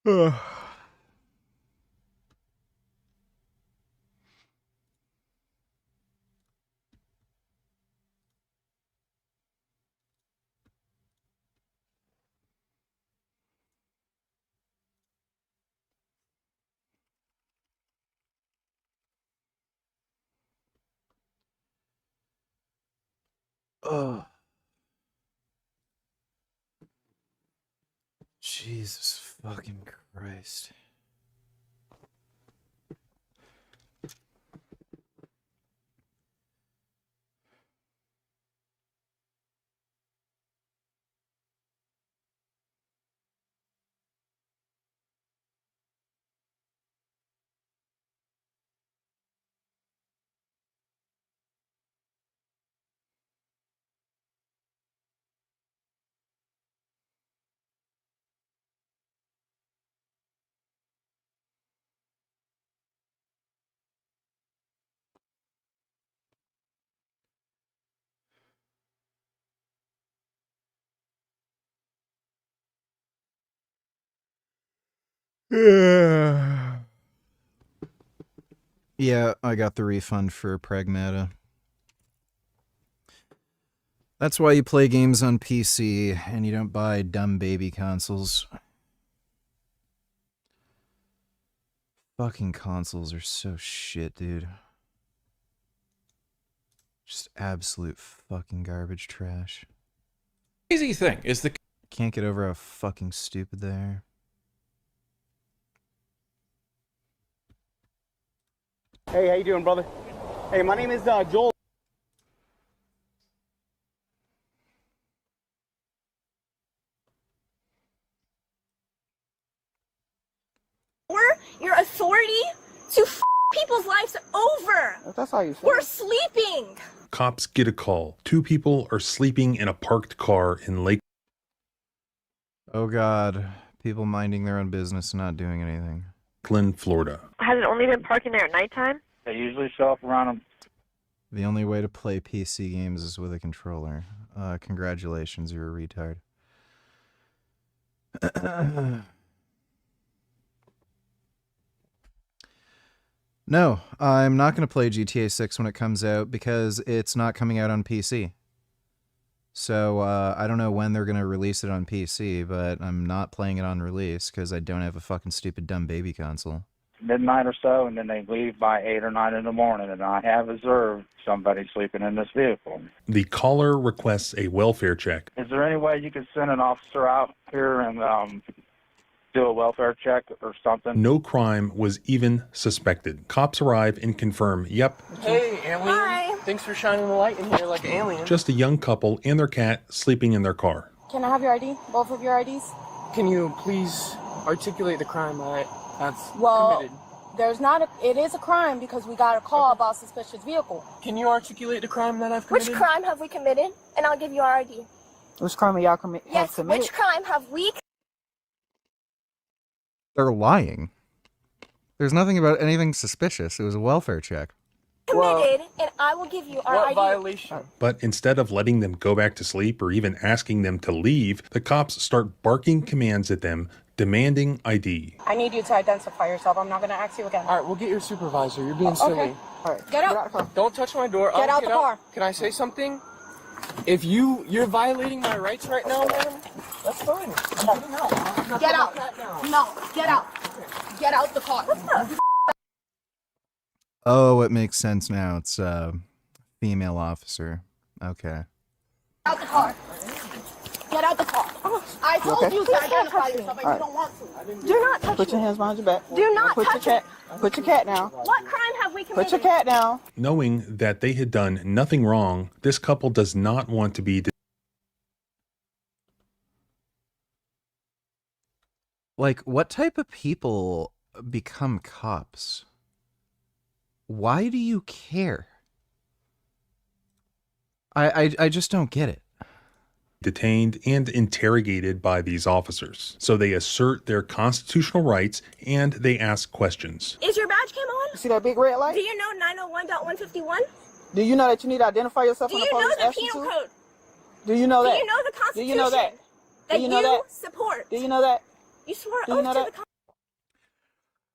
Ugh. Oh, Jesus fucking Christ. Yeah. Yeah, I got the refund for Pragmata. That's why you play games on PC and you don't buy dumb baby consoles. Fucking consoles are so shit, dude. Just absolute fucking garbage trash. Crazy thing is the Can't get over how fucking stupid they are. Hey, how you doing, brother? Hey, my name is Joel. Your authority to people's lives over. That's how you say We're it. sleeping. Cops get a call. 2 people are sleeping in a parked car in Lake. Oh god, people minding their own business and not doing anything. Lakeland, Florida. Has it only been parking there at nighttime? They usually show up around them. The only way to play PC games is with a controller. Congratulations, you're a retard. No, I'm not going to play GTA 6 when it comes out because it's not coming out on PC. So I don't know when they're going to release it on PC, but I'm not playing it on release because I don't have a fucking stupid dumb baby console. Midnight or so, and then they leave by 8 or 9 in the morning, and I have observed somebody sleeping in this vehicle. The caller requests a welfare check. Is there any way you could send an officer out here and do a welfare check or something? No crime was even suspected. Cops arrive and confirm, yep, Hey, alien. Hi. Thanks for shining the light in here like an alien. just a young couple and their cat sleeping in their car. Can I have your ID? Both of your IDs? Can you please articulate the crime that's Well, committed? there's not a, it is a crime because we got a call about suspicious vehicle. Can you articulate the crime that I've Which committed? crime have we committed? And I'll give you our ID. Which crime y'all have Yes, committed? which crime have we They're lying. There's nothing about anything suspicious. It was a welfare check. committed? And I will give you our What ID. violation? But instead of letting them go back to sleep or even asking them to leave, the cops start barking commands at them, demanding ID. I need you to identify yourself. I'm not going to ask you again. All right, we'll get your supervisor. You're being silly. Okay. All right. Get out. Don't touch my door. Get I'll out the car. Can I say something? If you're violating my rights right now, man, that's fine. I'm getting out. Get out. No, get out. Get out the car. Oh, it makes sense now. It's a female officer. Okay. Out the car. Get out the car. I told you to identify yourself, and you don't want to. Do not touch Put your me. hands behind your back. Do not Put your touch me. cat. Put your cat down. What crime have we committed? Put your cat down. Knowing that they had done nothing wrong, this couple does not want to be Like, what type of people become cops? Why do you care? I just don't get it. detained and interrogated by these officers. So they assert their constitutional rights and they ask questions. Is your badge cam on? You see that big red light? Do you know 901.151? Do you know that you need to identify yourself Do when you the know police the ask you penal to? code? Do you know Do that? you know the Do Constitution? you know that? That Do you know that? support? Do you know that? You swore Do you oath know to that? the Constitution.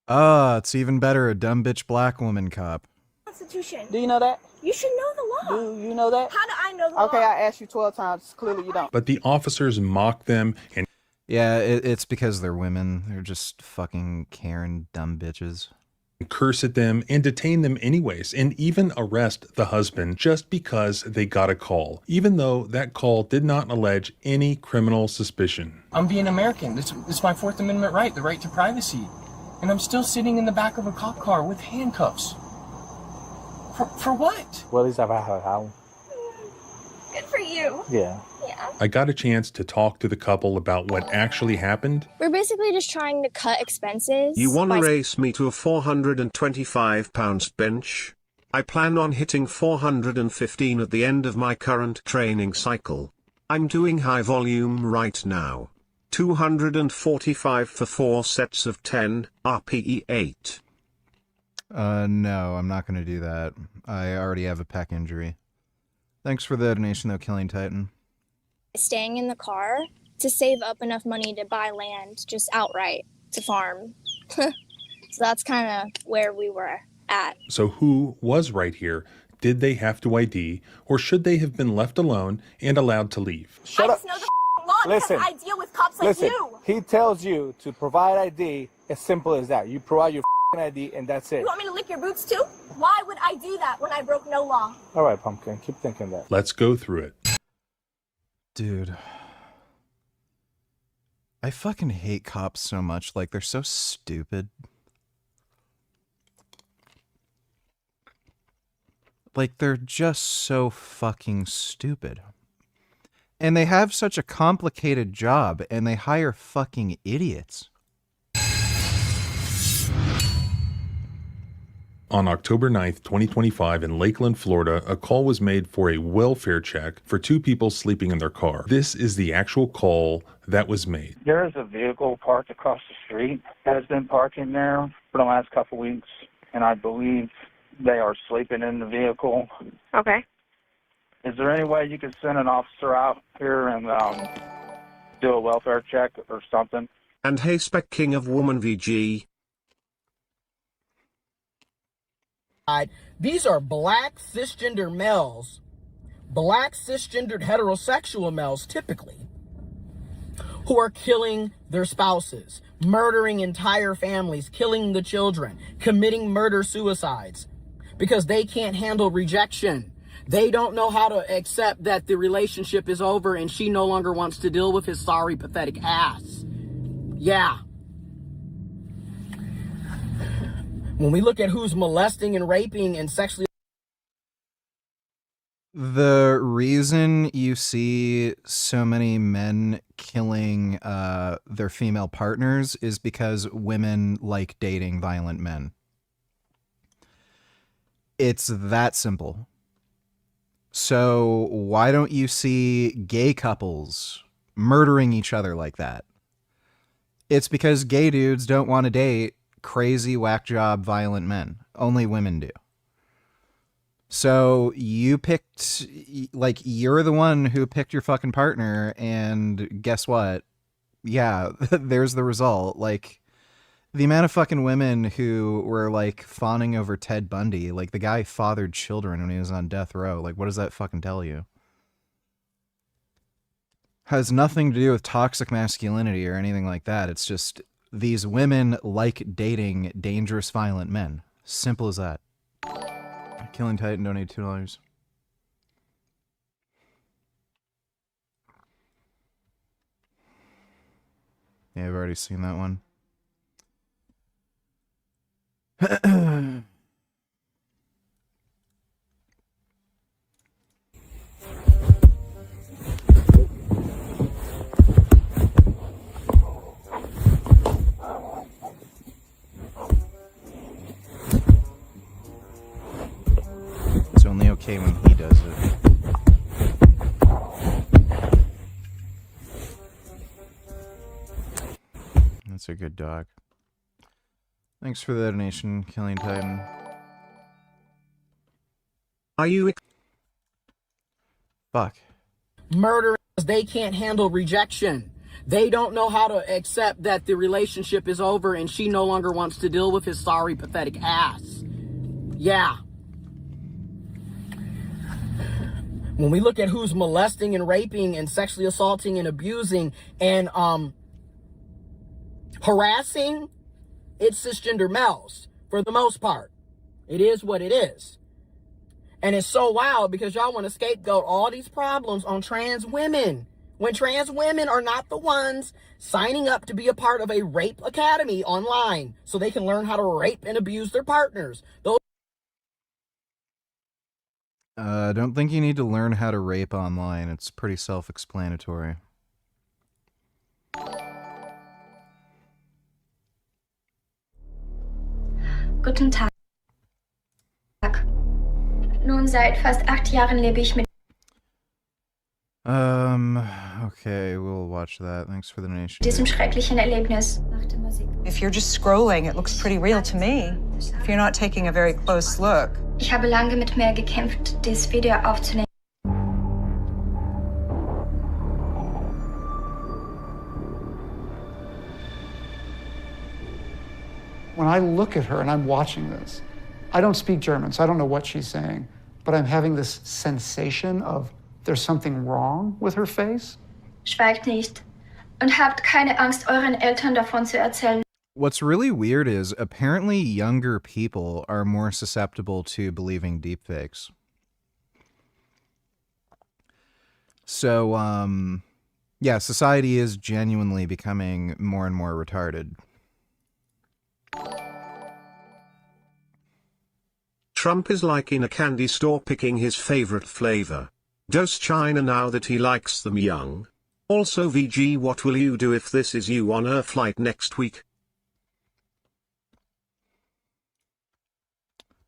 It's even better, a dumb bitch black woman cop. Constitution. Do you know that? You should know the law. Do you know that? How do I know the law? Okay, I asked you 12 times. Clearly you don't. But the officers mock them and Yeah, it's because they're women. They're just fucking Karen dumb bitches. curse at them and detain them anyways, and even arrest the husband just because they got a call, even though that call did not allege any criminal suspicion. I'm being American. It's my Fourth Amendment right, the right to privacy. And I'm still sitting in the back of a cop car with handcuffs. For what? Well, at least I've had home. Good for you. Yeah. Yeah. I got a chance to talk to the couple about what actually happened. We're basically just trying to cut expenses. You want to by- race me to a 425-pound bench? I plan on hitting 415 at the end of my current training cycle. I'm doing high volume right now. 245 for 4 sets of 10, RPE 8. No, I'm not gonna do that. I already have a pec injury. Thanks for the donation though, Killing Titan. Staying in the car to save up enough money to buy land just outright to farm. So that's kind of where we were at. So who was right here? Did they have to ID, or should they have been left alone and allowed to leave? Shut I up. just know the law Listen. because I deal with cops like Listen, you. he tells you to provide ID as simple as that. You provide your ID and that's it. You want me to lick your boots too? Why would I do that when I broke no law? All right, Pumpkin. Keep thinking that. Let's go through it. Dude. I fucking hate cops so much. Like, they're so stupid. Like, they're just so fucking stupid. And they have such a complicated job, and they hire fucking idiots. On October 9th, 2025, in Lakeland, Florida, a call was made for a welfare check for 2 people sleeping in their car. This is the actual call that was made. There is a vehicle parked across the street that has been parking there for the last couple weeks, and I believe they are sleeping in the vehicle. Okay. Is there any way you could send an officer out here and do a welfare check or something? And hey, Spec King of Woman VG. These are black cisgender males, black cisgendered heterosexual males typically, who are killing their spouses, murdering entire families, killing the children, committing murder-suicides because they can't handle rejection. They don't know how to accept that the relationship is over and she no longer wants to deal with his sorry, pathetic ass. Yeah. When we look at who's molesting and raping and sexually... The reason you see so many men killing their female partners is because women like dating violent men. It's that simple. So why don't you see gay couples murdering each other like that? It's because gay dudes don't want to date crazy whack job violent men. Only women do. So you picked, like, you're the one who picked your fucking partner, and guess what? Yeah, there's the result. Like, the amount of fucking women who were, like, fawning over Ted Bundy, like, the guy fathered children when he was on death row. Like, what does that fucking tell you? Has nothing to do with toxic masculinity or anything like that. It's just these women like dating dangerous, violent men. Simple as that. Killing Titan donated $2. Yeah, I've already seen that one. It's only okay when he does it. That's a good dog. Thanks for the donation, Killing Titan. Are you Fuck. Murder, they can't handle rejection. They don't know how to accept that the relationship is over and she no longer wants to deal with his sorry, pathetic ass. Yeah. When we look at who's molesting and raping and sexually assaulting and abusing and harassing, it's cisgender males for the most part. It is what it is. And it's so wild because y'all want to scapegoat all these problems on trans women, when trans women are not the ones signing up to be a part of a rape academy online so they can learn how to rape and abuse their partners. I don't think you need to learn how to rape online. It's pretty self-explanatory. Guten Tag. Nun seit fast 8 Jahren lebe ich mit. Okay, we'll watch that. Thanks for the donation. Diesem schrecklichen Erlebnis. If you're just scrolling, it looks pretty real to me. If you're not taking a very close look. Ich habe lange mit mir gekämpft, dieses Video aufzunehmen. When I look at her and I'm watching this, I don't speak German, so I don't know what she's saying, but I'm having this sensation of there's something wrong with her face. Schweigt nicht und habt keine Angst, euren Eltern davon zu erzählen. What's really weird is apparently younger people are more susceptible to believing deepfakes. So, yeah, society is genuinely becoming more and more retarded. Trump is like in a candy store picking his favorite flavor. Does China now that he likes them young? Also VG, what will you do if this is you on a flight next week?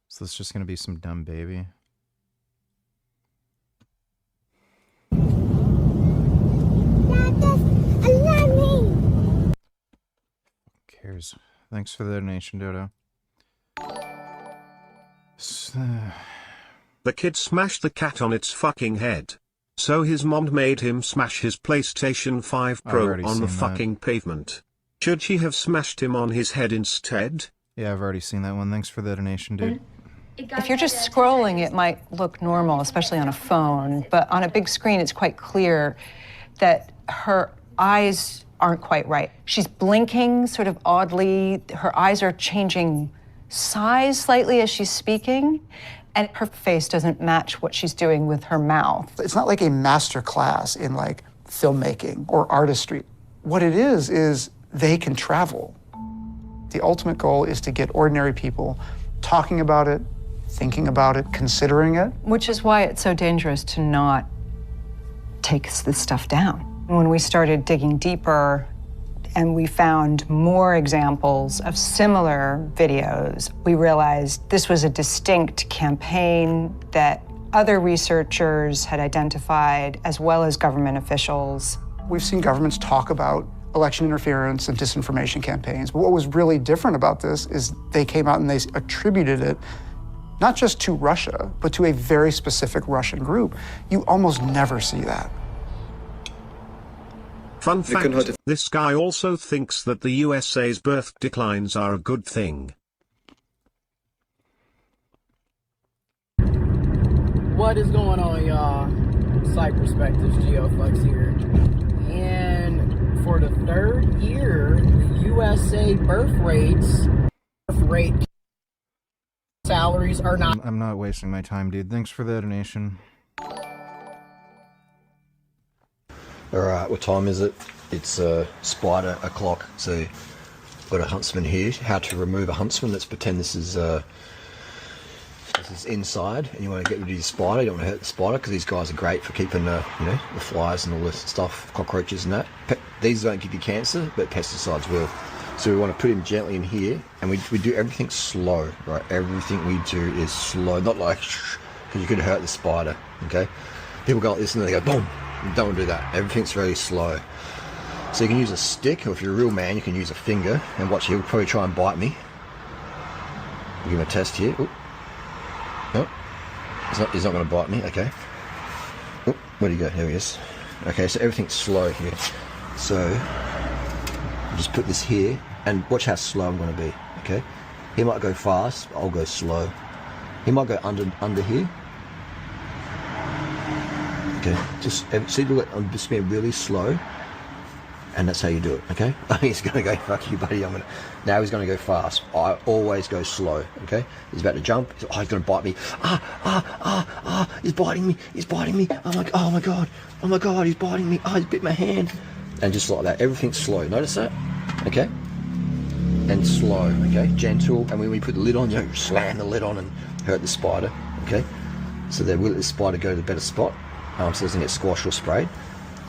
So it's just gonna be some dumb baby. Who cares? Thanks for the donation, Dodo. The kid smashed the cat on its fucking head. So his mom made him smash his PlayStation 5 Pro on the fucking pavement. Should she have smashed him on his head instead? Yeah, I've already seen that one. Thanks for the donation, dude. If you're just scrolling, it might look normal, especially on a phone, but on a big screen, it's quite clear that her eyes aren't quite right. She's blinking sort of oddly. Her eyes are changing size slightly as she's speaking, and her face doesn't match what she's doing with her mouth. It's not like a master class in like filmmaking or artistry. What it is they can travel. The ultimate goal is to get ordinary people talking about it, thinking about it, considering it. Which is why it's so dangerous to not take this stuff down. When we started digging deeper and we found more examples of similar videos, we realized this was a distinct campaign that other researchers had identified, as well as government officials. We've seen governments talk about election interference and disinformation campaigns, but what was really different about this is they came out and they attributed it not just to Russia, but to a very specific Russian group. You almost never see that. Fun fact, this guy also thinks that the USA's birth declines are a good thing. What is going on, y'all? Site Perspectives, GeoFlux here. And for the third year, the USA birth rate salaries are not. I'm not wasting my time, dude. Thanks for the donation. Alright, what time is it? It's spider o'clock, so got a huntsman here. How to remove a huntsman. Let's pretend this is inside and you want to get rid of your spider. You don't want to hurt the spider because these guys are great for keeping the flies and all this stuff, cockroaches and that. These don't give you cancer, but pesticides will. So we want to put him gently in here, and we do everything slow, right? Everything we do is slow, not like because you could hurt the spider, okay? People go like this and then they go boom. You don't want to do that. Everything's very slow. So you can use a stick, or if you're a real man, you can use a finger. And watch, he'll probably try and bite me. I'll give him a test here. Oop. Nope. He's not going to bite me. Okay. Oop. Where'd he go? There he is. Okay, so everything's slow here. So I'll just put this here and watch how slow I'm going to be. Okay, he might go fast, I'll go slow. He might go under here. Okay, just see, look, I'm just being really slow, and that's how you do it. Okay, he's gonna go, fuck you, buddy. Now he's gonna go fast. I always go slow. Okay, he's about to jump. He's gonna bite me. He's biting me. He's biting me. I'm like, oh my god, he's biting me. Oh, he's bit my hand, and just like that, everything's slow. Notice that? Okay, and slow. Okay, gentle. And when we put the lid on, you slam the lid on and hurt the spider. Okay, so that will let the spider go to the better spot. So it doesn't get squashed or sprayed.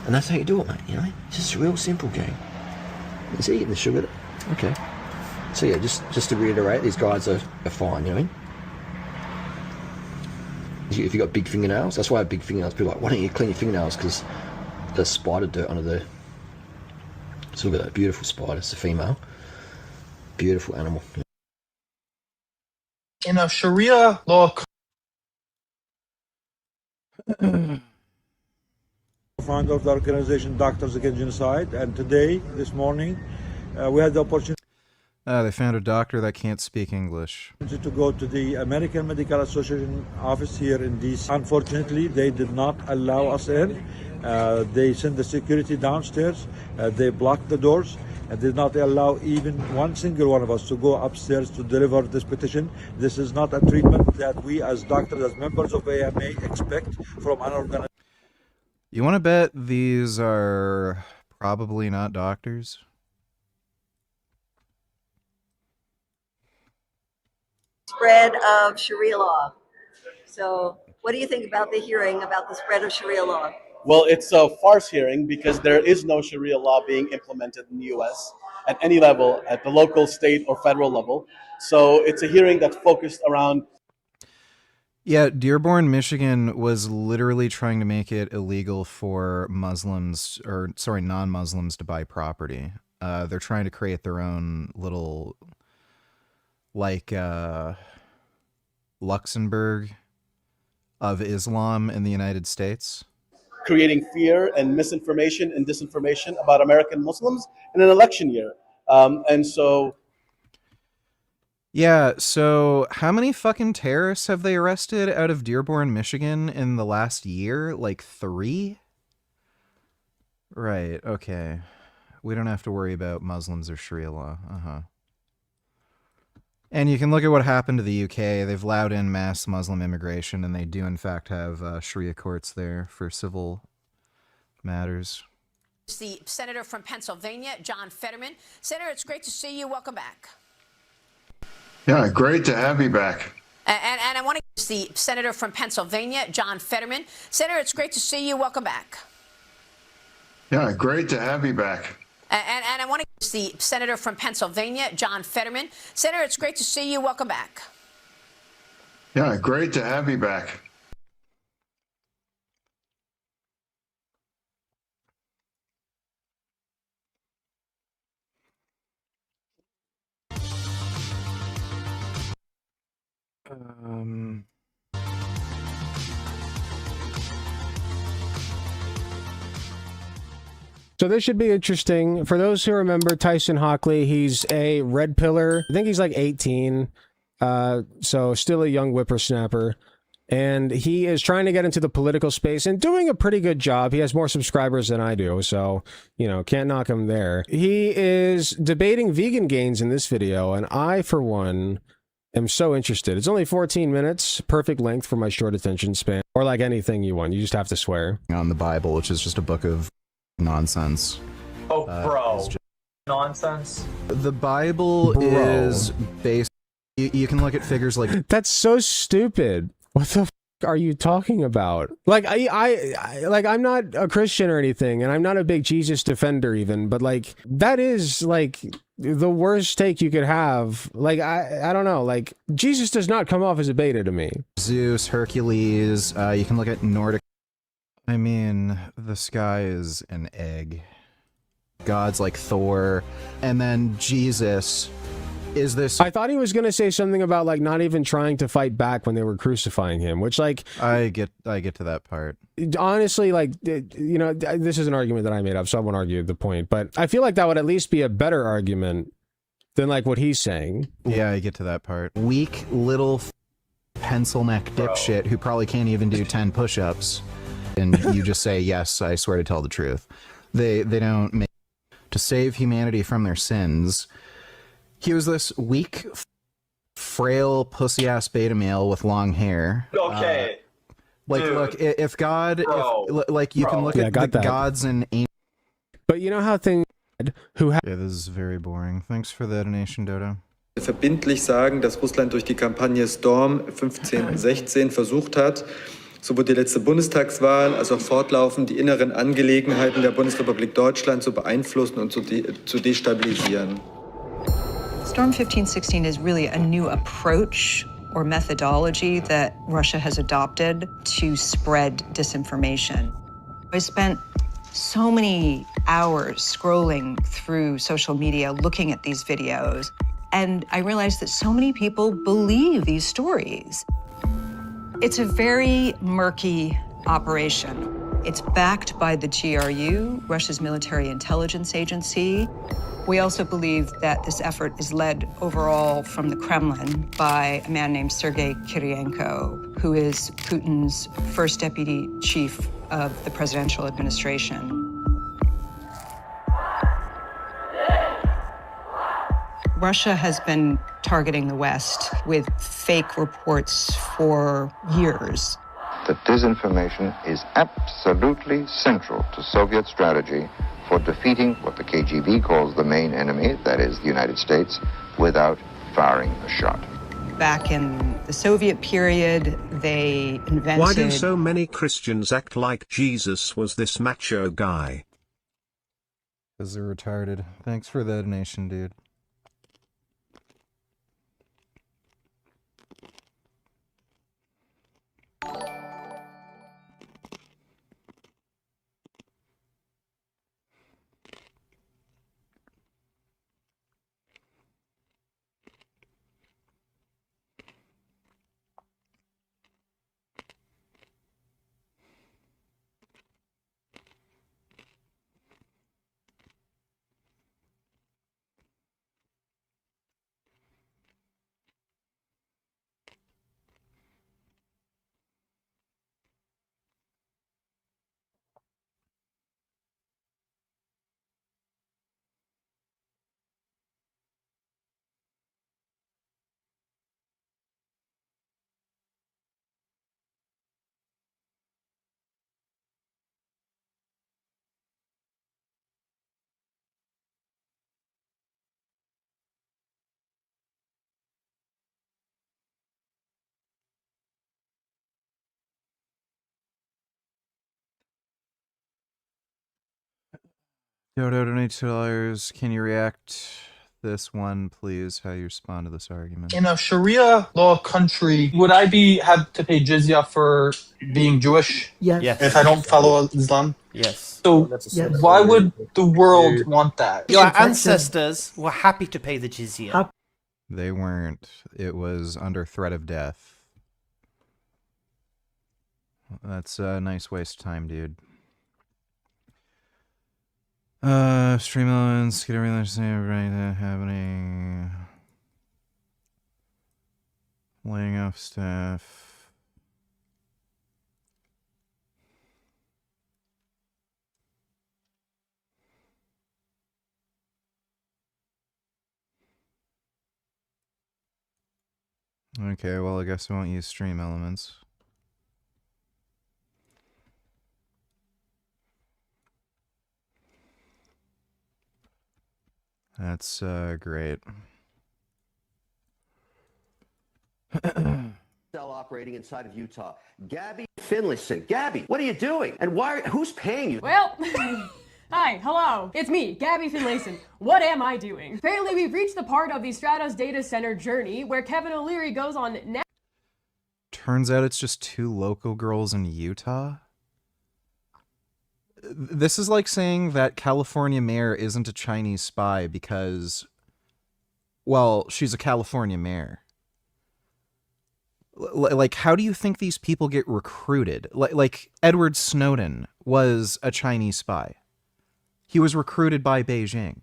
And that's how you do it, mate, you know? It's just a real simple game. You see, getting the sugar. Okay. So yeah, just to reiterate, these guys are fine, you know what I mean? If you've got big fingernails, that's why I have big fingernails. People are like, why don't you clean your fingernails? Because there's spider dirt under there. So look at that beautiful spider. It's a female. Beautiful animal. In a Sharia law founder of the organization Doctors Against Genocide, and today, this morning, we had the opportunity They found a doctor that can't speak English. to go to the American Medical Association office here in DC. Unfortunately, they did not allow us in. They sent the security downstairs. They blocked the doors and did not allow even one single one of us to go upstairs to deliver this petition. This is not a treatment that we as doctors, as members of AMA, expect from an organization. You want to bet these are probably not doctors? Spread of Sharia law. So what do you think about the hearing about the spread of Sharia law? Well, it's a farce hearing because there is no Sharia law being implemented in the U.S. at any level, at the local, state, or federal level. So it's a hearing that's focused around. Yeah, Dearborn, Michigan was literally trying to make it illegal for Muslims, or sorry, non-Muslims to buy property. They're trying to create their own little, like, Luxembourg of Islam in the United States. Creating fear and misinformation and disinformation about American Muslims in an election year. And so... Yeah, so how many fucking terrorists have they arrested out of Dearborn, Michigan in the last year? Like 3? Right, okay. We don't have to worry about Muslims or Sharia law. And you can look at what happened to the UK. They've allowed in mass Muslim immigration, and they do in fact have Sharia courts there for civil matters. The senator from Pennsylvania, John Fetterman. Senator, it's great to see you. Welcome back. Yeah, great to have you back. And I want to the senator from Pennsylvania, John Fetterman. Senator, it's great to see you. Welcome back. Yeah, great to have you back. And I want to the senator from Pennsylvania, John Fetterman. Senator, it's great to see you. Welcome back. Yeah, great to have you back. So this should be interesting. For those who remember Tyson Hockley, he's a red pillar. I think he's like 18. So still a young whippersnapper. And he is trying to get into the political space and doing a pretty good job. He has more subscribers than I do, so, you know, can't knock him there. He is debating vegan gains in this video, and I, for one, am so interested. It's only 14 minutes, perfect length for my short attention span. Or like anything you want, you just have to swear. On the Bible, which is just a book of nonsense. Oh, bro. Nonsense. The Bible is based... You can look at figures like... That's so stupid. What the f are you talking about? Like, I'm not a Christian or anything, and I'm not a big Jesus defender even, but like, that is like the worst take you could have. Like, I don't know, like, Jesus does not come off as a beta to me. Zeus, Hercules, you can look at Nordic... I mean, the sky is an egg. Gods like Thor, and then Jesus Is this? I thought he was going to say something about like not even trying to fight back when they were crucifying him, which like I get to that part. Honestly, like, you know, this is an argument that I made up, so I won't argue the point, but I feel like that would at least be a better argument than like what he's saying. Yeah, I get to that part. Weak little pencil neck dipshit who probably can't even do 10 push-ups, and you just say, yes, I swear to tell the truth. They don't make to save humanity from their sins. He was this weak, frail, pussy-ass beta male with long hair. Okay. Like, Dude. look, if God, like, you can look at the gods and angels. But you know how things who have... Yeah, this is very boring. Thanks for the donation, Dodo. Verbindlich sagen, dass Russland durch die Kampagne Storm 15/16 versucht hat, sowohl die letzte Bundestagswahl als auch fortlaufend die inneren Angelegenheiten der Bundesrepublik Deutschland zu beeinflussen und zu destabilisieren. Storm 1516 is really a new approach or methodology that Russia has adopted to spread disinformation. I spent so many hours scrolling through social media looking at these videos, and I realized that so many people believe these stories. It's a very murky operation. It's backed by the GRU, Russia's military intelligence agency. We also believe that this effort is led overall from the Kremlin by a man named Sergei Kiriyenko, who is Putin's first deputy chief of the presidential administration. Russia has been targeting the West with fake reports for years. That disinformation is absolutely central to Soviet strategy for defeating what the KGB calls the main enemy, that is the United States, without firing a shot. Back in the Soviet period, they invented... Why do so many Christians act like Jesus was this macho guy? Because they're retarded. Thanks for the donation, dude. Dodo donates $2. Can you react this one, please? How you respond to this argument? In a Sharia law country, would I have to pay jizya for being Jewish? Yes. If I don't follow Islam? Yes. So why would the world want that? Your ancestors were happy to pay the jizya. They weren't. It was under threat of death. That's a nice waste of time, dude. Stream elements, get everything the same right happening. Laying off staff. Okay, well, I guess I won't use stream elements. That's great. Cell operating inside of Utah. Gabby Finlayson. Gabby, what are you doing? And who's paying you? Well, hi, hello. It's me, Gabby Finlayson. What am I doing? Apparently, we've reached the part of the Stratos data center journey where Kevin O'Leary goes on... Turns out it's just 2 local girls in Utah? This is like saying that California mayor isn't a Chinese spy because Well, she's a California mayor. Like, how do you think these people get recruited? Like Edward Snowden was a Chinese spy. He was recruited by Beijing.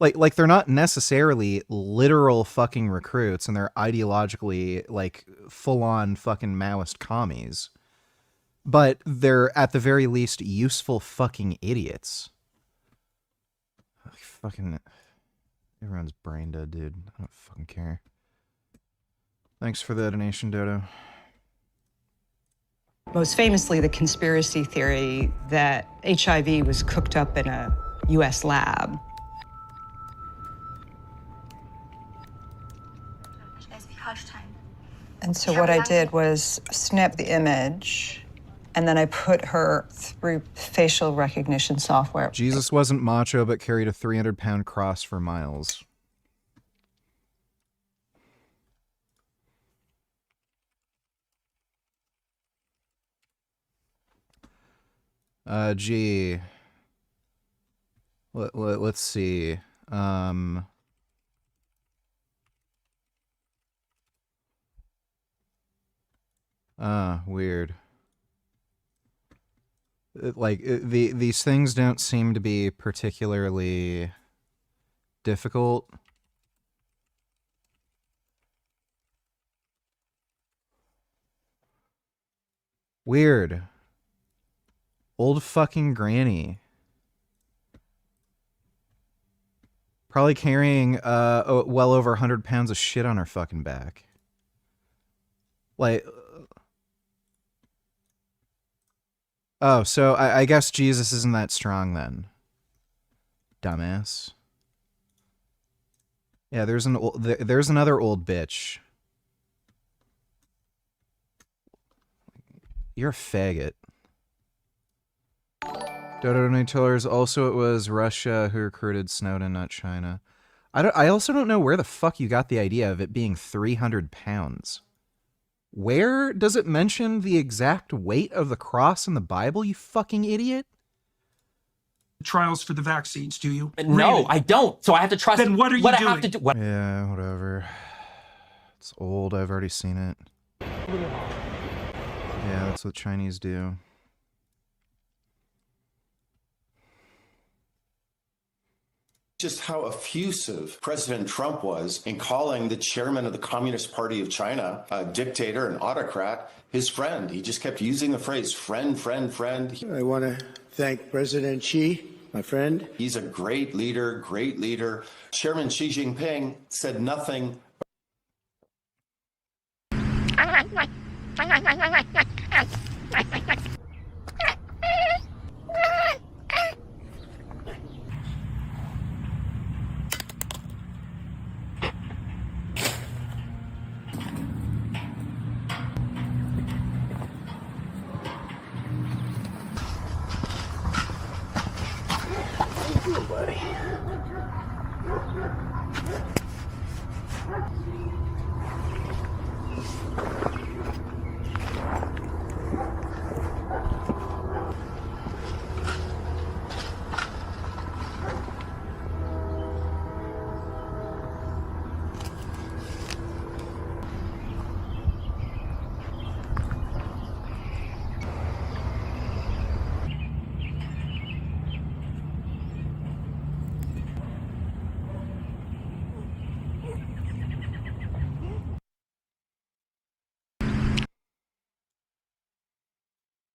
Like they're not necessarily literal fucking recruits, and they're ideologically like full-on fucking Maoist commies. But they're at the very least useful fucking idiots. Fucking everyone's brain dead, dude. I don't fucking care. Thanks for the donation, Dodo. Most famously, the conspiracy theory that HIV was cooked up in a U.S. lab. And so what I did was snap the image, and then I put her through facial recognition software. Jesus wasn't macho, but carried a 300-pound cross for miles. Gee. Let's see. Weird. These things don't seem to be particularly difficult. Weird. Old fucking granny. Probably carrying well over 100 pounds of shit on her fucking back. Like, oh, so I guess Jesus isn't that strong then. Dumbass. Yeah, there's another old bitch. You're a faggot. Dodo Tellers. Also, it was Russia who recruited Snowden, not China. I also don't know where the fuck you got the idea of it being 300 pounds. Where does it mention the exact weight of the cross in the Bible, you fucking idiot? Trials for the vaccines, do you? No, Really? I don't. So I have to trust. Then what are you what doing? I have to do. What? Yeah, whatever. It's old. I've already seen it. Yeah, that's what Chinese do. Just how effusive President Trump was in calling the chairman of the Communist Party of China a dictator, an autocrat, his friend. He just kept using the phrase friend, friend, friend. I want to thank President Xi, my friend. He's a great leader, great leader. Chairman Xi Jinping said nothing.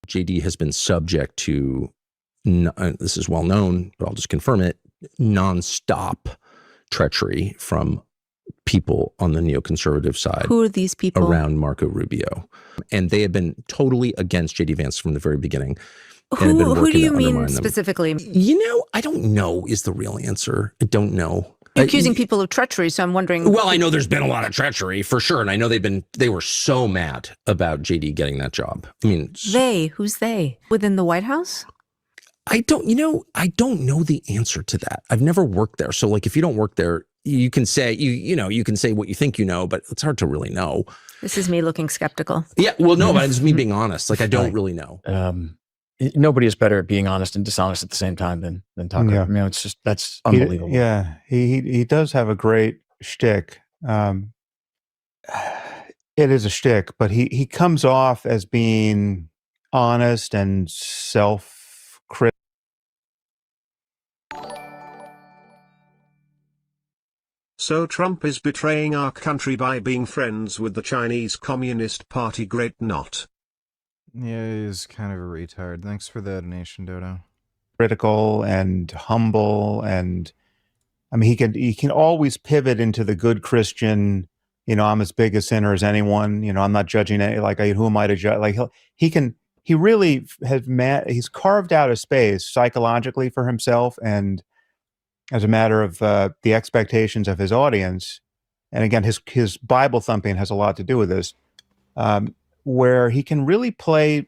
JD has been subject to, this is well known, but I'll just confirm it, nonstop treachery from people on the neoconservative side. Who are these people? Around Marco Rubio. And they have been totally against JD Vance from the very beginning. Who do you mean specifically? You know, I don't know is the real answer. I don't know. You're accusing people of treachery, so I'm wondering. Well, I know there's been a lot of treachery for sure, and I know they were so mad about JD getting that job. I mean, who's they? Within the White House? I don't know the answer to that. I've never worked there, so like if you don't work there, you can say you can say what you think you know, but it's hard to really know. This is me looking skeptical. Yeah, well, no, but it's me being honest. Like I don't really know. Nobody is better at being honest and dishonest at the same time than Tucker. Yeah. I mean, it's just that's unbelievable. He does have a great shtick. It is a shtick, but he comes off as being honest and self-critical. So Trump is betraying our country by being friends with the Chinese Communist Party. Great not. Yeah, he's kind of a retard. Thanks for the donation, Dodo. Critical and humble, and I mean he can always pivot into the good Christian. I'm as big a sinner as anyone. I'm not judging any. Like, who am I to judge? Like he really he's carved out a space psychologically for himself, and as a matter of the expectations of his audience. And again, his Bible thumping has a lot to do with this, where he can really play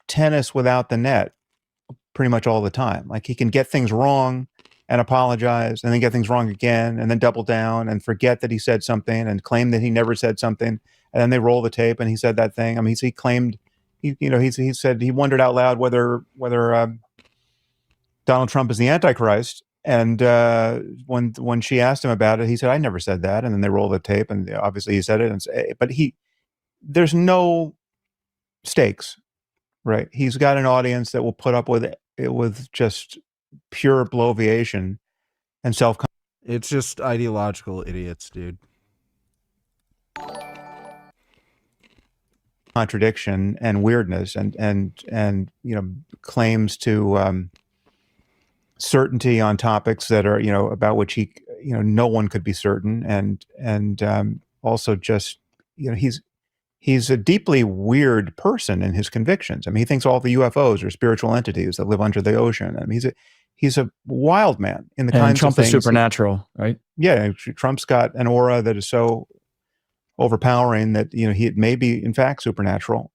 tennis without the net pretty much all the time. Like, he can get things wrong and apologize, and then get things wrong again, and then double down and forget that he said something and claim that he never said something. And then they roll the tape and he said that thing. I mean, he claimed, he said he wondered out loud whether Donald Trump is the Antichrist. And when she asked him about it, he said, "I never said that." And then they roll the tape, and obviously he said it. But there's no stakes, right? He's got an audience that will put up with it with just pure bloviation and self. It's just ideological idiots, dude. Contradiction and weirdness, and claims to certainty on topics that are about which he no one could be certain, and also just he's a deeply weird person in his convictions. I mean, he thinks all the UFOs are spiritual entities that live under the ocean. I mean, he's a wild man in the and kinds Trump of things. is supernatural, right? Yeah, Trump's got an aura that is so overpowering that he may be in fact supernatural.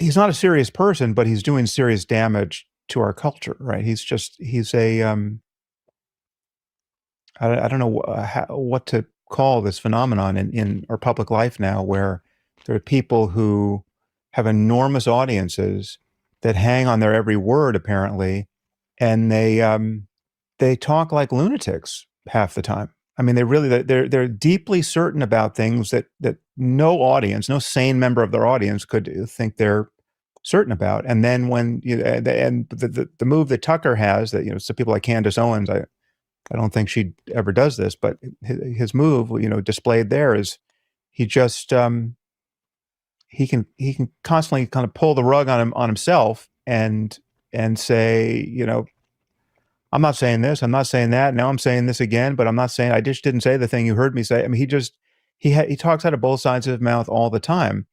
He's not a serious person, but he's doing serious damage to our culture, right? He's a I don't know what to call this phenomenon in our public life now, where there are people who have enormous audiences that hang on their every word, apparently, and they talk like lunatics half the time. I mean, they're deeply certain about things that no audience, no sane member of their audience could think they're certain about. And then when the move that Tucker has, that some people like Candace Owens, I don't think she ever does this, but his move, displayed there is he just he can constantly kind of pull the rug on himself and say, I'm not saying this, I'm not saying that. Now I'm saying this again, but I'm not saying, I just didn't say the thing you heard me say. I mean, he talks out of both sides of his mouth all the time.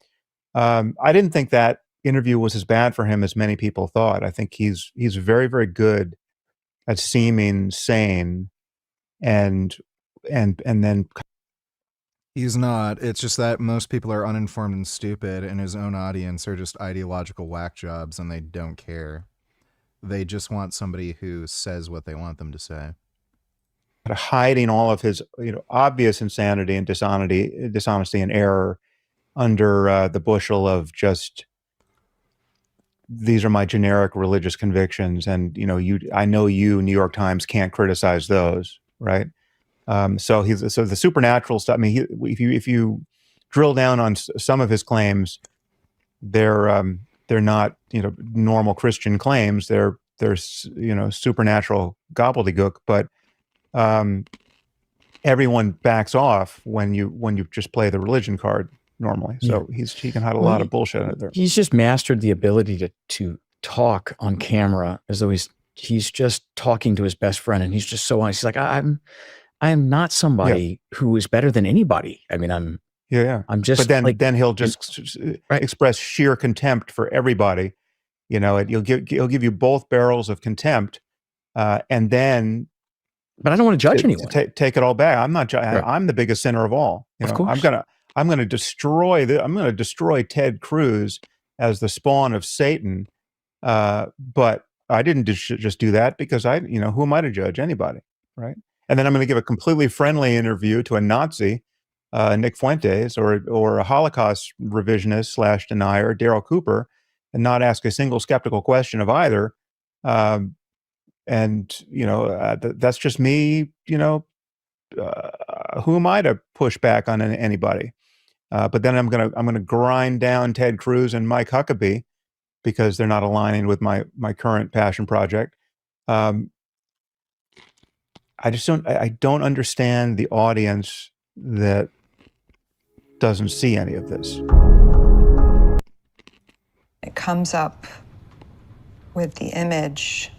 I didn't think that interview was as bad for him as many people thought. I think he's very, very good at seeming sane, and then he's not. It's just that most people are uninformed and stupid, and his own audience are just ideological whack jobs, and they don't care. They just want somebody who says what they want them to say. Hiding all of his, obvious insanity and dishonesty and error under the bushel of just, these are my generic religious convictions, and I know you, New York Times, can't criticize those, right? So the supernatural stuff. I mean, if you drill down on some of his claims, they're not normal Christian claims. They're supernatural gobbledygook. But everyone backs off when you just play the religion card normally. So he can hide a lot of bullshit in there. He's just mastered the ability to talk on camera as though he's just talking to his best friend, and he's just so honest. He's like, I am not somebody who is better than anybody. I mean, I'm just. But then he'll just express sheer contempt for everybody. He'll give you both barrels of contempt, and then. But I don't want to judge anyone. Take it all back. I'm not. I'm the biggest sinner of all. Of course. I'm gonna destroy Ted Cruz as the spawn of Satan. But I didn't just do that because who am I to judge anybody, right? And then I'm going to give a completely friendly interview to a Nazi, Nick Fuentes, or a Holocaust revisionist / denier, Daryl Cooper, and not ask a single skeptical question of either. And, that's just me, who am I to push back on anybody? But then I'm gonna grind down Ted Cruz and Mike Huckabee because they're not aligning with my current passion project. I just don't understand the audience that doesn't see any of this. It comes up with the image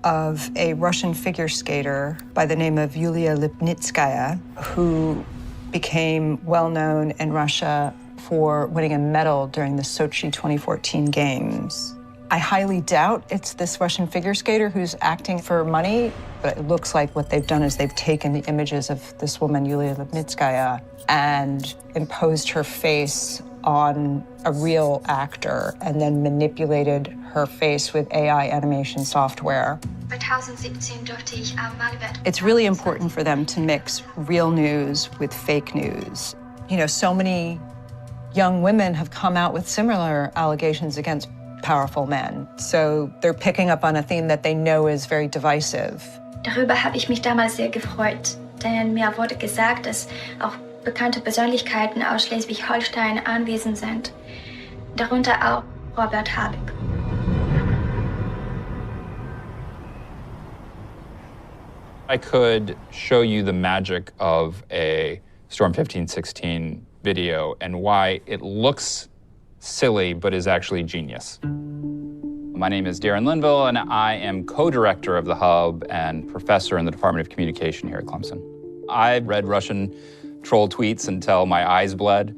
of a Russian figure skater by the name of Yulia Lipnitskaya, who became well known in Russia for winning a medal during the Sochi 2014 Games. I highly doubt it's this Russian figure skater who's acting for money, but it looks like what they've done is they've taken the images of this woman, Yulia Lipnitskaya, and imposed her face on a real actor and then manipulated her face with AI animation software. It's really important for them to mix real news with fake news. So many young women have come out with similar allegations against powerful men. So they're picking up on a theme that they know is very divisive. Darüber habe ich mich damals sehr gefreut, denn mir wurde gesagt, dass auch bekannte Persönlichkeiten aus Schleswig-Holstein anwesend sind, darunter auch Robert Habeck. I could show you the magic of a Storm 1516 video and why it looks silly but is actually genius. My name is Darren Linville, and I am co-director of the Hub and professor in the Department of Communication here at Clemson. I read Russian troll tweets until my eyes bled,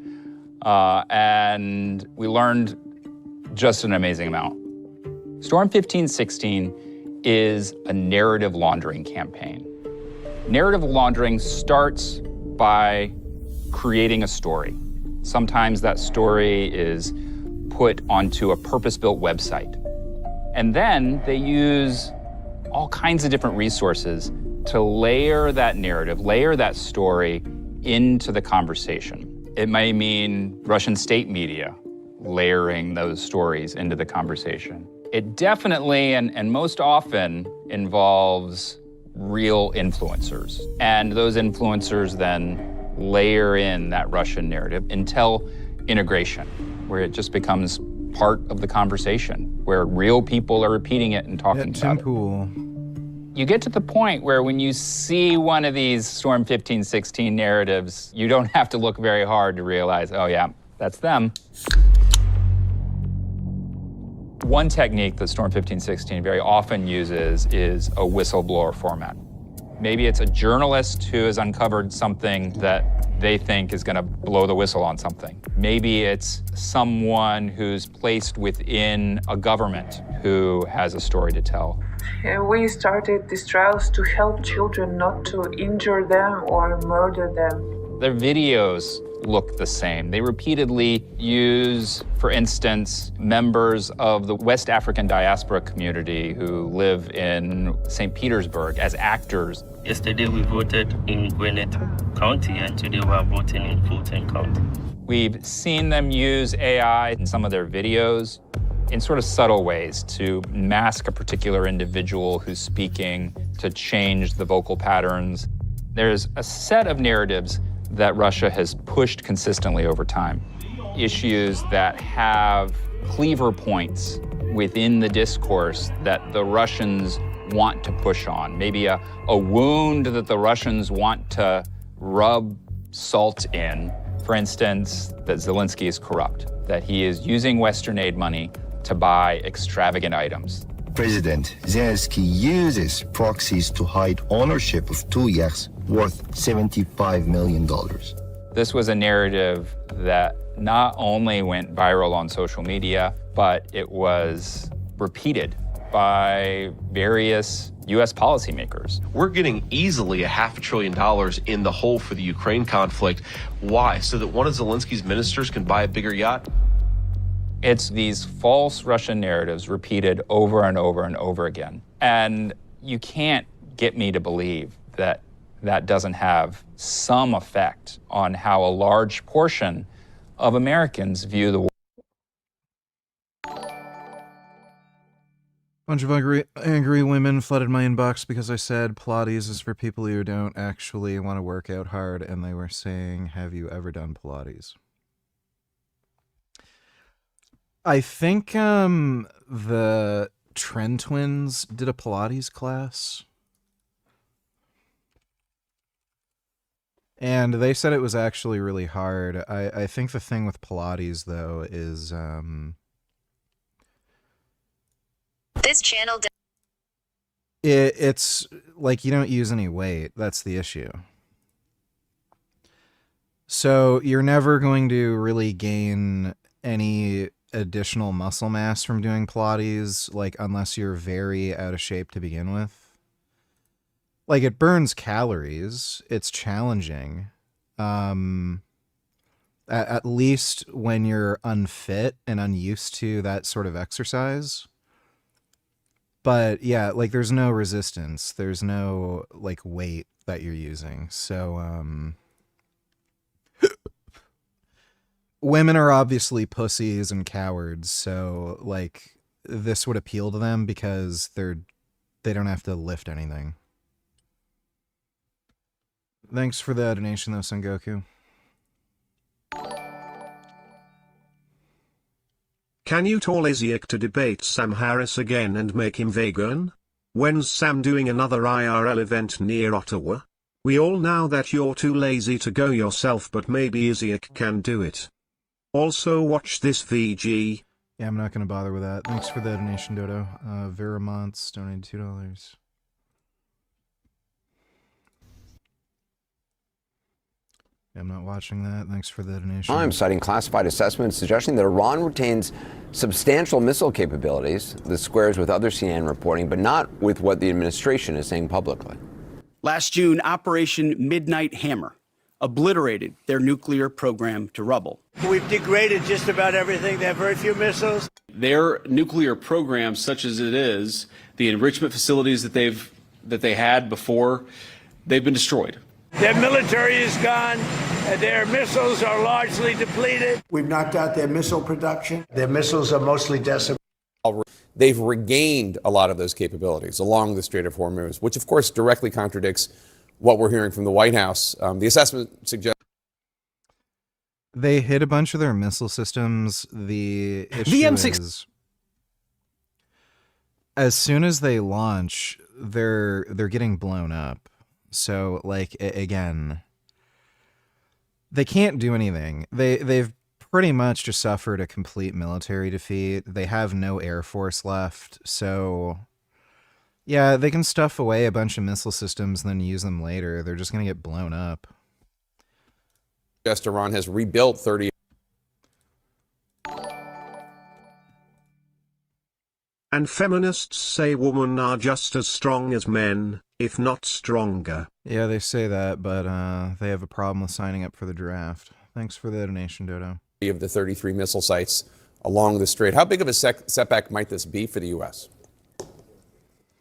and we learned just an amazing amount. Storm 1516 is a narrative laundering campaign. Narrative laundering starts by creating a story. Sometimes that story is put onto a purpose-built website. And then they use all kinds of different resources to layer that narrative, layer that story into the conversation. It may mean Russian state media layering those stories into the conversation. It definitely and most often involves real influencers. And those influencers then layer in that Russian narrative until integration, where it just becomes part of the conversation, where real people are repeating it and talking about it. You get to the point where when you see one of these Storm 1516 narratives, you don't have to look very hard to realize, oh yeah, that's them. One technique that Storm 1516 very often uses is a whistleblower format. Maybe it's a journalist who has uncovered something that they think is going to blow the whistle on something. Maybe it's someone who's placed within a government who has a story to tell. We started these trials to help children not to injure them or murder them. Their videos look the same. They repeatedly use, for instance, members of the West African diaspora community who live in St. Petersburg as actors. Yesterday we voted in Gwinnett County, and today we are voting in Fulton County. We've seen them use AI in some of their videos in sort of subtle ways to mask a particular individual who's speaking, to change the vocal patterns. There's a set of narratives that Russia has pushed consistently over time. Issues that have cleaver points within the discourse that the Russians want to push on. Maybe a wound that the Russians want to rub salt in. For instance, that Zelensky is corrupt, that he is using Western aid money to buy extravagant items. President Zelensky uses proxies to hide ownership of 2 yachts worth $75 million. This was a narrative that not only went viral on social media, but it was repeated by various U.S. policymakers. We're getting easily $500 billion in the hole for the Ukraine conflict. Why? So that one of Zelensky's ministers can buy a bigger yacht? It's these false Russian narratives repeated over and over and over again. And you can't get me to believe that that doesn't have some effect on how a large portion of Americans view the war. Bunch of angry women flooded my inbox because I said Pilates is for people who don't actually want to work out hard, and they were saying, have you ever done Pilates? I think the Trend Twins did a Pilates class. And they said it was actually really hard. I think the thing with Pilates, though, is this channel it's like you don't use any weight. That's the issue. So you're never going to really gain any additional muscle mass from doing Pilates, like unless you're very out of shape to begin with. Like, it burns calories. It's challenging. At least when you're unfit and unused to that sort of exercise. But yeah, like there's no resistance. There's no like weight that you're using. So women are obviously pussies and cowards. So like this would appeal to them because they don't have to lift anything. Thanks for the donation, though, Son Goku. Can you tell Isiak to debate Sam Harris again and make him vegan? When's Sam doing another IRL event near Ottawa? We all know that you're too lazy to go yourself, but maybe Isiak can do it. Also watch this VG. Yeah, I'm not going to bother with that. Thanks for the donation, Dodo. Vera Montz donated $2. I'm not watching that. Thanks for the donation. I'm citing classified assessments suggesting that Iran retains substantial missile capabilities. This squares with other CNN reporting, but not with what the administration is saying publicly. Last June, Operation Midnight Hammer obliterated their nuclear program to rubble. We've degraded just about everything. They have very few missiles. Their nuclear program, such as it is, the enrichment facilities that they had before, they've been destroyed. Their military is gone. Their missiles are largely depleted. We've knocked out their missile production. Their missiles are mostly decimated. They've regained a lot of those capabilities along the Strait of Hormuz, which of course directly contradicts what we're hearing from the White House. The assessment suggests they hit a bunch of their missile systems. The issue is, as soon as they launch, they're getting blown up. So, like, again, they can't do anything. They've pretty much just suffered a complete military defeat. They have no air force left. So, yeah, they can stuff away a bunch of missile systems and then use them later. They're just going to get blown up. Iran has rebuilt 30. And feminists say women are just as strong as men, if not stronger. Yeah, they say that, but they have a problem with signing up for the draft. Thanks for the donation, Dodo. Of the 33 missile sites along the strait. How big of a setback might this be for the U.S.?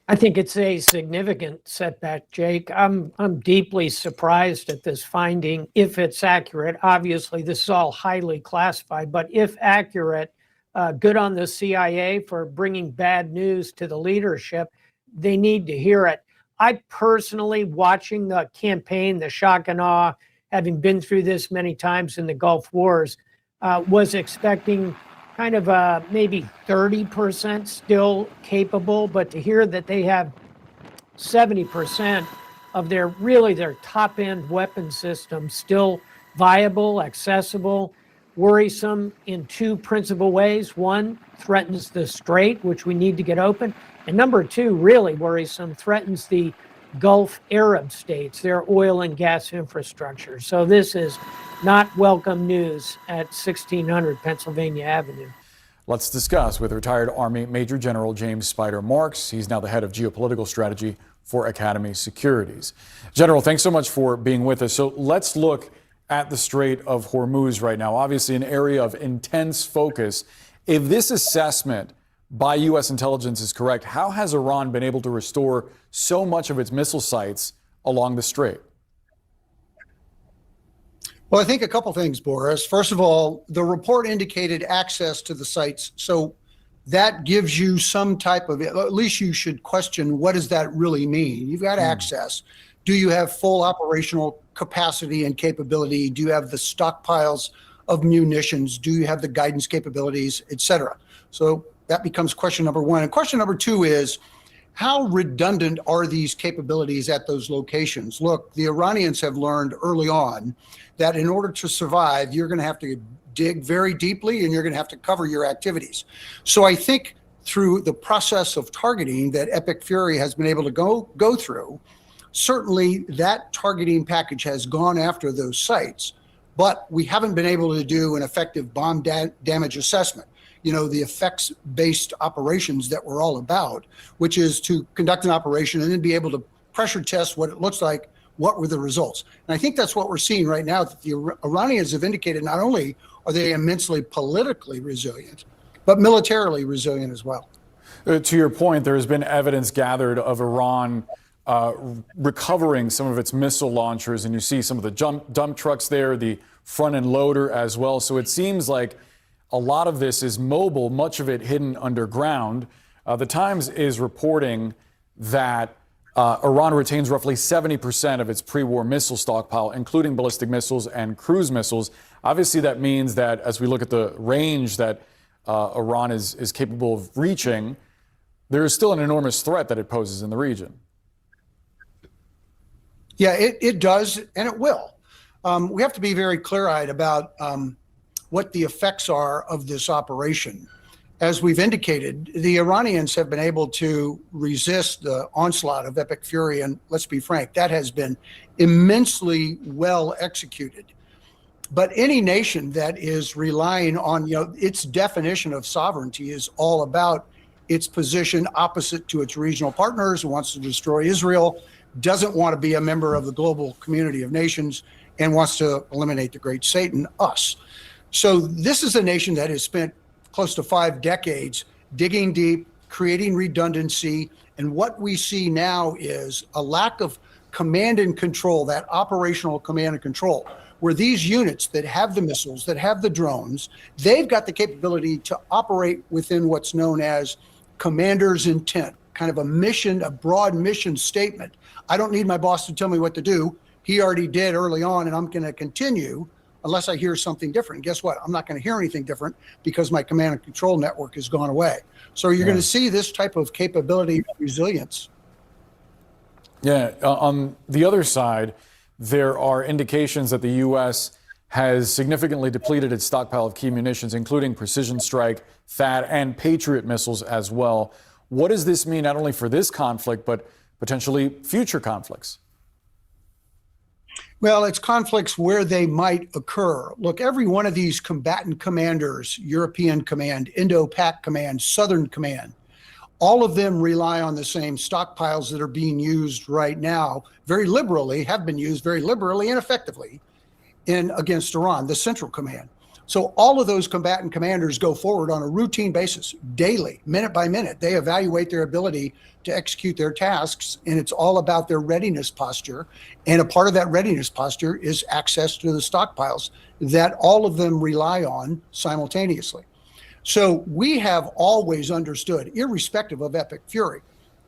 I think it's a significant setback, Jake. I'm deeply surprised at this finding, if it's accurate. Obviously, this is all highly classified, but if accurate, good on the CIA for bringing bad news to the leadership. They need to hear it. I personally, watching the campaign, the shock and awe, having been through this many times in the Gulf Wars, was expecting kind of maybe 30% still capable, but to hear that they have 70% of their top-end weapon system still viable, accessible, worrisome in two principal ways. One, threatens the strait, which we need to get open. And number two, really worrisome, threatens the Gulf Arab states, their oil and gas infrastructure. So this is not welcome news at 1600 Pennsylvania Avenue. Let's discuss with retired Army Major General James Spider Marks. He's now the head of geopolitical strategy for Academy Securities. General, thanks so much for being with us. So let's look at the Strait of Hormuz right now, obviously an area of intense focus. If this assessment by U.S. intelligence is correct, how has Iran been able to restore so much of its missile sites along the strait? Well, I think a couple things, Boris. First of all, the report indicated access to the sites. So that gives you some type of, at least you should question, what does that really mean? You've got access. Do you have full operational capacity and capability? Do you have the stockpiles of munitions? Do you have the guidance capabilities, et cetera? So that becomes question number one. And question number two is, how redundant are these capabilities at those locations? Look, the Iranians have learned early on that in order to survive, you're going to have to dig very deeply and you're going to have to cover your activities. So I think through the process of targeting that Epic Fury has been able to go through, certainly that targeting package has gone after those sites, but we haven't been able to do an effective bomb damage assessment. You know, the effects-based operations that we're all about, which is to conduct an operation and then be able to pressure test what it looks like, what were the results. And I think that's what we're seeing right now, that the Iranians have indicated not only are they immensely politically resilient, but militarily resilient as well. To your point, there has been evidence gathered of Iran recovering some of its missile launchers, and you see some of the dump trucks there, the front end loader as well. So it seems like a lot of this is mobile, much of it hidden underground. The Times is reporting that Iran retains roughly 70% of its pre-war missile stockpile, including ballistic missiles and cruise missiles. Obviously, that means that as we look at the range that Iran is capable of reaching, there is still an enormous threat that it poses in the region. Yeah, it does, and it will. We have to be very clear-eyed about what the effects are of this operation. As we've indicated, the Iranians have been able to resist the onslaught of Epic Fury, and let's be frank, that has been immensely well executed. But any nation that is relying on, its definition of sovereignty is all about its position opposite to its regional partners, wants to destroy Israel, doesn't want to be a member of the global community of nations, and wants to eliminate the great Satan, us. So this is a nation that has spent close to 5 decades digging deep, creating redundancy. And what we see now is a lack of command and control, that operational command and control, where these units that have the missiles, that have the drones, they've got the capability to operate within what's known as commander's intent, kind of a mission, a broad mission statement. I don't need my boss to tell me what to do. He already did early on, and I'm going to continue unless I hear something different. And guess what? I'm not going to hear anything different because my command and control network has gone away. So you're going to see this type of capability of resilience. Yeah, on the other side, there are indications that the U.S. has significantly depleted its stockpile of key munitions, including precision strike, THAAD, and Patriot missiles as well. What does this mean not only for this conflict, but potentially future conflicts? Well, it's conflicts where they might occur. Look, every one of these combatant commanders, European Command, Indo-Pac Command, Southern Command, all of them rely on the same stockpiles that are being used right now very liberally, have been used very liberally and effectively against Iran, the Central Command. So all of those combatant commanders go forward on a routine basis, daily, minute by minute. They evaluate their ability to execute their tasks, and it's all about their readiness posture. And a part of that readiness posture is access to the stockpiles that all of them rely on simultaneously. So we have always understood, irrespective of Epic Fury,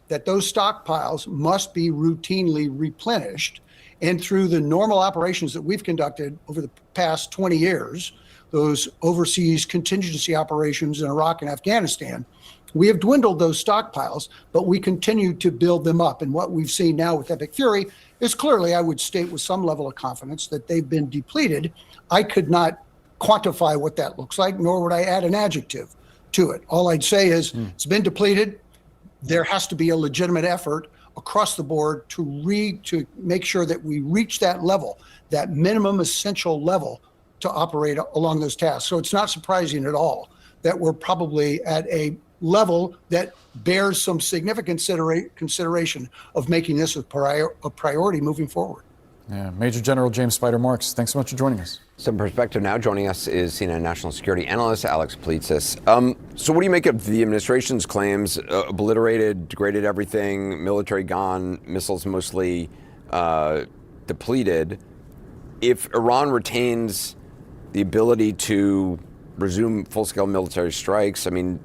that those stockpiles must be routinely replenished. And through the normal operations that we've conducted over the past 20 years, those overseas contingency operations in Iraq and Afghanistan, we have dwindled those stockpiles, but we continue to build them up. And what we've seen now with Epic Fury is clearly, I would state with some level of confidence, that they've been depleted. I could not quantify what that looks like, nor would I add an adjective to it. All I'd say is it's been depleted. There has to be a legitimate effort across the board to make sure that we reach that level, that minimum essential level to operate along those tasks. So it's not surprising at all that we're probably at a level that bears some significant consideration of making this a priority moving forward. Yeah, Major General James Spider Marks, thanks so much for joining us. Some perspective now. Joining us is CNN national security analyst Alex Politzis. So what do you make of the administration's claims, obliterated, degraded everything, military gone, missiles mostly depleted? If Iran retains the ability to resume full-scale military strikes, I mean,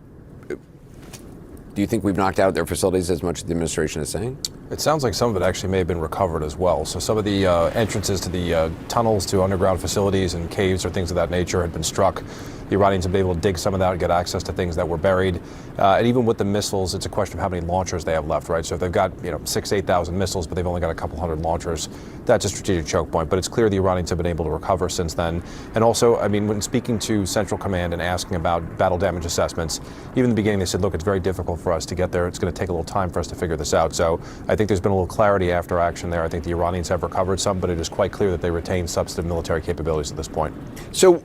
Do you think we've knocked out their facilities as much as the administration is saying? It sounds like some of it actually may have been recovered as well. So some of the entrances to the tunnels to underground facilities and caves or things of that nature had been struck. The Iranians have been able to dig some of that and get access to things that were buried. And even with the missiles, it's a question of how many launchers they have left, right? So if they've got 6,000 to 8,000 missiles, but they've only got a couple hundred launchers, that's a strategic choke point. But it's clear the Iranians have been able to recover since then. And also, I mean, when speaking to Central Command and asking about battle damage assessments, even in the beginning they said, look, it's very difficult for us to get there. It's going to take a little time for us to figure this out. So I think there's been a little clarity after action there. I think the Iranians have recovered some, but it is quite clear that they retain substantive military capabilities at this point. So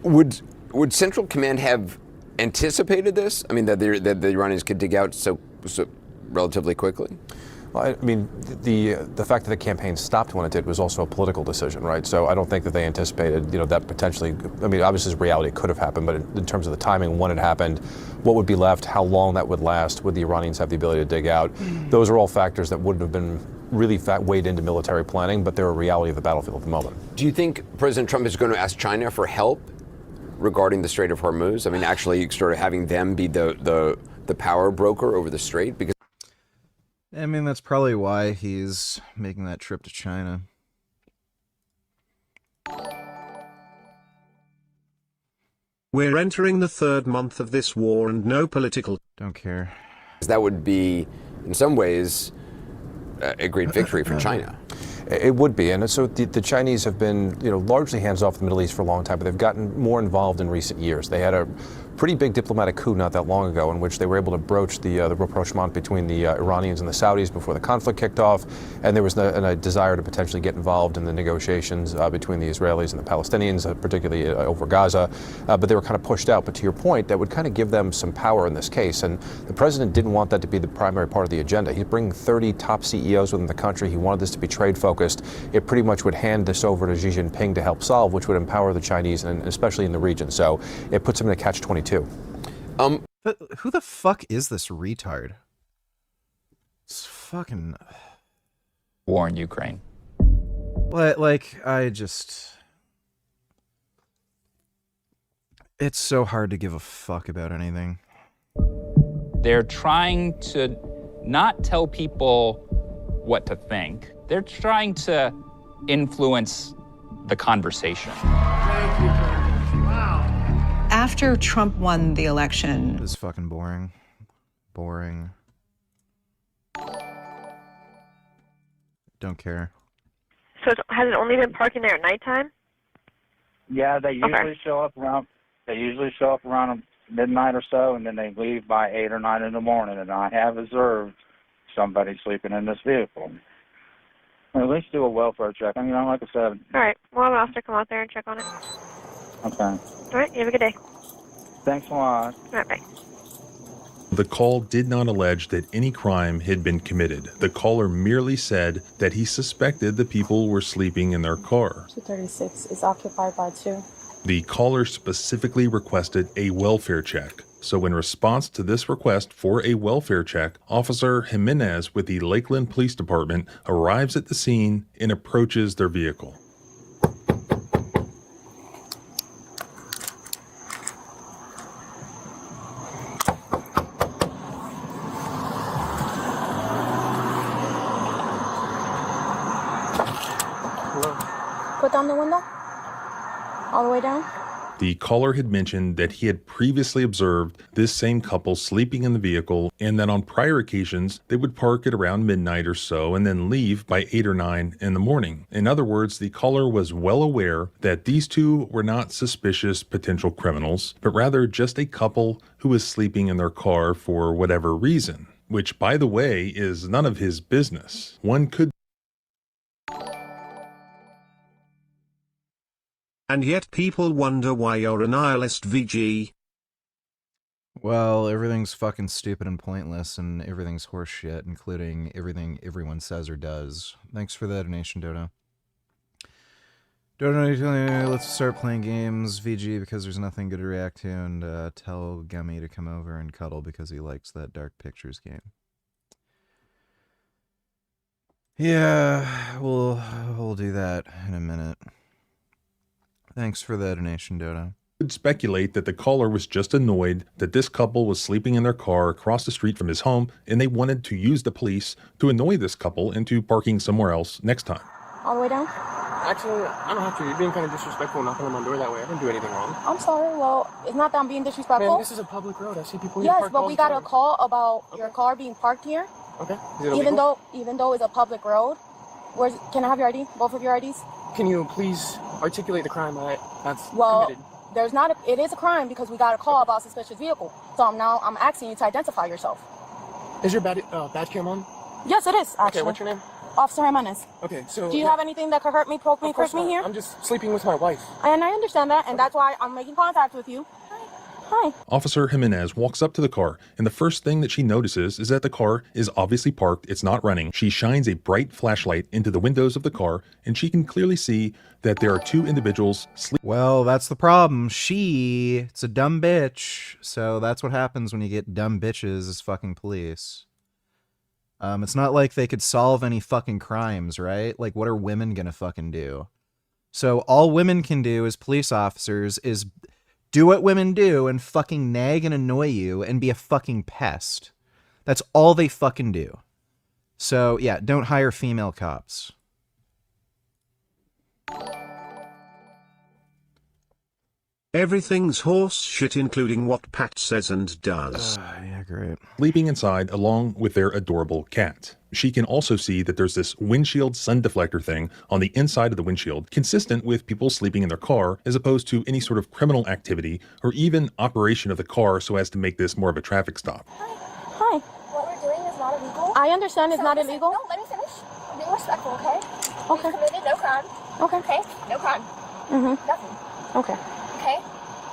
would Central Command have anticipated this? I mean, that the Iranians could dig out so relatively quickly? Well, I mean, the fact that the campaign stopped when it did was also a political decision, right? So I don't think that they anticipated, that potentially. I mean, obviously, as reality, it could have happened, but in terms of the timing, when it happened, what would be left, how long that would last, would the Iranians have the ability to dig out? Those are all factors that wouldn't have been really weighed into military planning, but they're a reality of the battlefield at the moment. Do you think President Trump is going to ask China for help regarding the Strait of Hormuz? I mean, actually, sort of having them be the power broker over the strait, because. I mean, that's probably why he's making that trip to China. We're entering the third month of this war and no political. Don't care. That would be, in some ways, a great victory for China. It would be, and so the Chinese have been, largely hands off the Middle East for a long time, but they've gotten more involved in recent years. They had a pretty big diplomatic coup not that long ago in which they were able to broach the rapprochement between the Iranians and the Saudis before the conflict kicked off, and there was a desire to potentially get involved in the negotiations between the Israelis and the Palestinians, particularly over Gaza, but they were kind of pushed out. But to your point, that would kind of give them some power in this case, and the president didn't want that to be the primary part of the agenda. He'd bring 30 top CEOs within the country. He wanted this to be trade-focused. It pretty much would hand this over to Xi Jinping to help solve, which would empower the Chinese, and especially in the region. So it puts them in a catch-22. But who the fuck is this retard? It's fucking war in Ukraine. Like, it's so hard to give a fuck about anything. They're trying to not tell people what to think. They're trying to influence the conversation. Thank you. Wow. After Trump won the election. This is fucking boring. Boring. Don't care. So has it only been parking there at nighttime? Yeah, they usually show up around. They usually show up around midnight or so, and then they leave by 8 or 9 in the morning. And I have observed somebody sleeping in this vehicle. At least do a welfare check. I mean, like I said. All right. Well, I'm going to come out there and check on it. Okay. All right. You have a good day. Thanks a lot. All right. Bye. The call did not allege that any crime had been committed. The caller merely said that he suspected the people were sleeping in their car. 236 is occupied by 2. The caller specifically requested a welfare check. So in response to this request for a welfare check, Officer Jimenez with the Lakeland Police Department arrives at the scene and approaches their vehicle. Put down the window? All the way down? The caller had mentioned that he had previously observed this same couple sleeping in the vehicle and that on prior occasions they would park at around midnight or so and then leave by 8 or 9 in the morning. In other words, the caller was well aware that these two were not suspicious potential criminals, but rather just a couple who was sleeping in their car for whatever reason, which, by the way, is none of his business. One could. And yet people wonder why you're a nihilist, VG. Well, everything's fucking stupid and pointless, and everything's horseshit, including everything everyone says or does. Thanks for that donation, Dodo. Dodo, let's start playing games, VG, because there's nothing good to react to, and tell Gummy to come over and cuddle because he likes that Dark Pictures game. Yeah, we'll do that in a minute. Thanks for the donation, Dodo. Would speculate that the caller was just annoyed that this couple was sleeping in their car across the street from his home, and they wanted to use the police to annoy this couple into parking somewhere else next time. All the way down? Actually, I don't have to. You're being kind of disrespectful knocking on my door that way. I didn't do anything wrong. I'm sorry. Well, it's not that I'm being disrespectful. Man, this is a public road. I see people here Yes, parked but all we the got time. a call about your car being parked here. Okay. Is it illegal? Even though it's a public road. Can I have your ID? Both of your IDs? Can you please articulate the crime that's committed? There's not. It is a crime because we got a call about a suspicious vehicle. So I'm asking you to identify yourself. Is your badge cam on? Yes, it is. Actually. Okay. What's your name? Officer Jimenez. Okay. So. Do you have anything that could hurt me, poke me, push me here? I'm just sleeping with my wife. And I understand that, and that's why I'm making contact with you. Hi. Officer Jimenez walks up to the car, and the first thing that she notices is that the car is obviously parked, it's not running. She shines a bright flashlight into the windows of the car, and she can clearly see that there are two individuals sleeping. Well, that's the problem. It's a dumb bitch. So that's what happens when you get dumb bitches as fucking police. It's not like they could solve any fucking crimes, right? Like, what are women gonna fucking do? So all women can do as police officers is do what women do and fucking nag and annoy you and be a fucking pest. That's all they fucking do. So, yeah, don't hire female cops. Everything's horse shit, including what Pat says and does. Yeah, great. Sleeping inside along with their adorable cat. She can also see that there's this windshield sun deflector thing on the inside of the windshield, consistent with people sleeping in their car, as opposed to any sort of criminal activity or even operation of the car so as to make this more of a traffic stop. Hi. What we're doing is not illegal. I understand it's not illegal. No, let me finish. I'm being respectful, okay? Okay. We committed no crime. Okay. Okay? No crime. Mm-hmm. Nothing. Okay. Okay?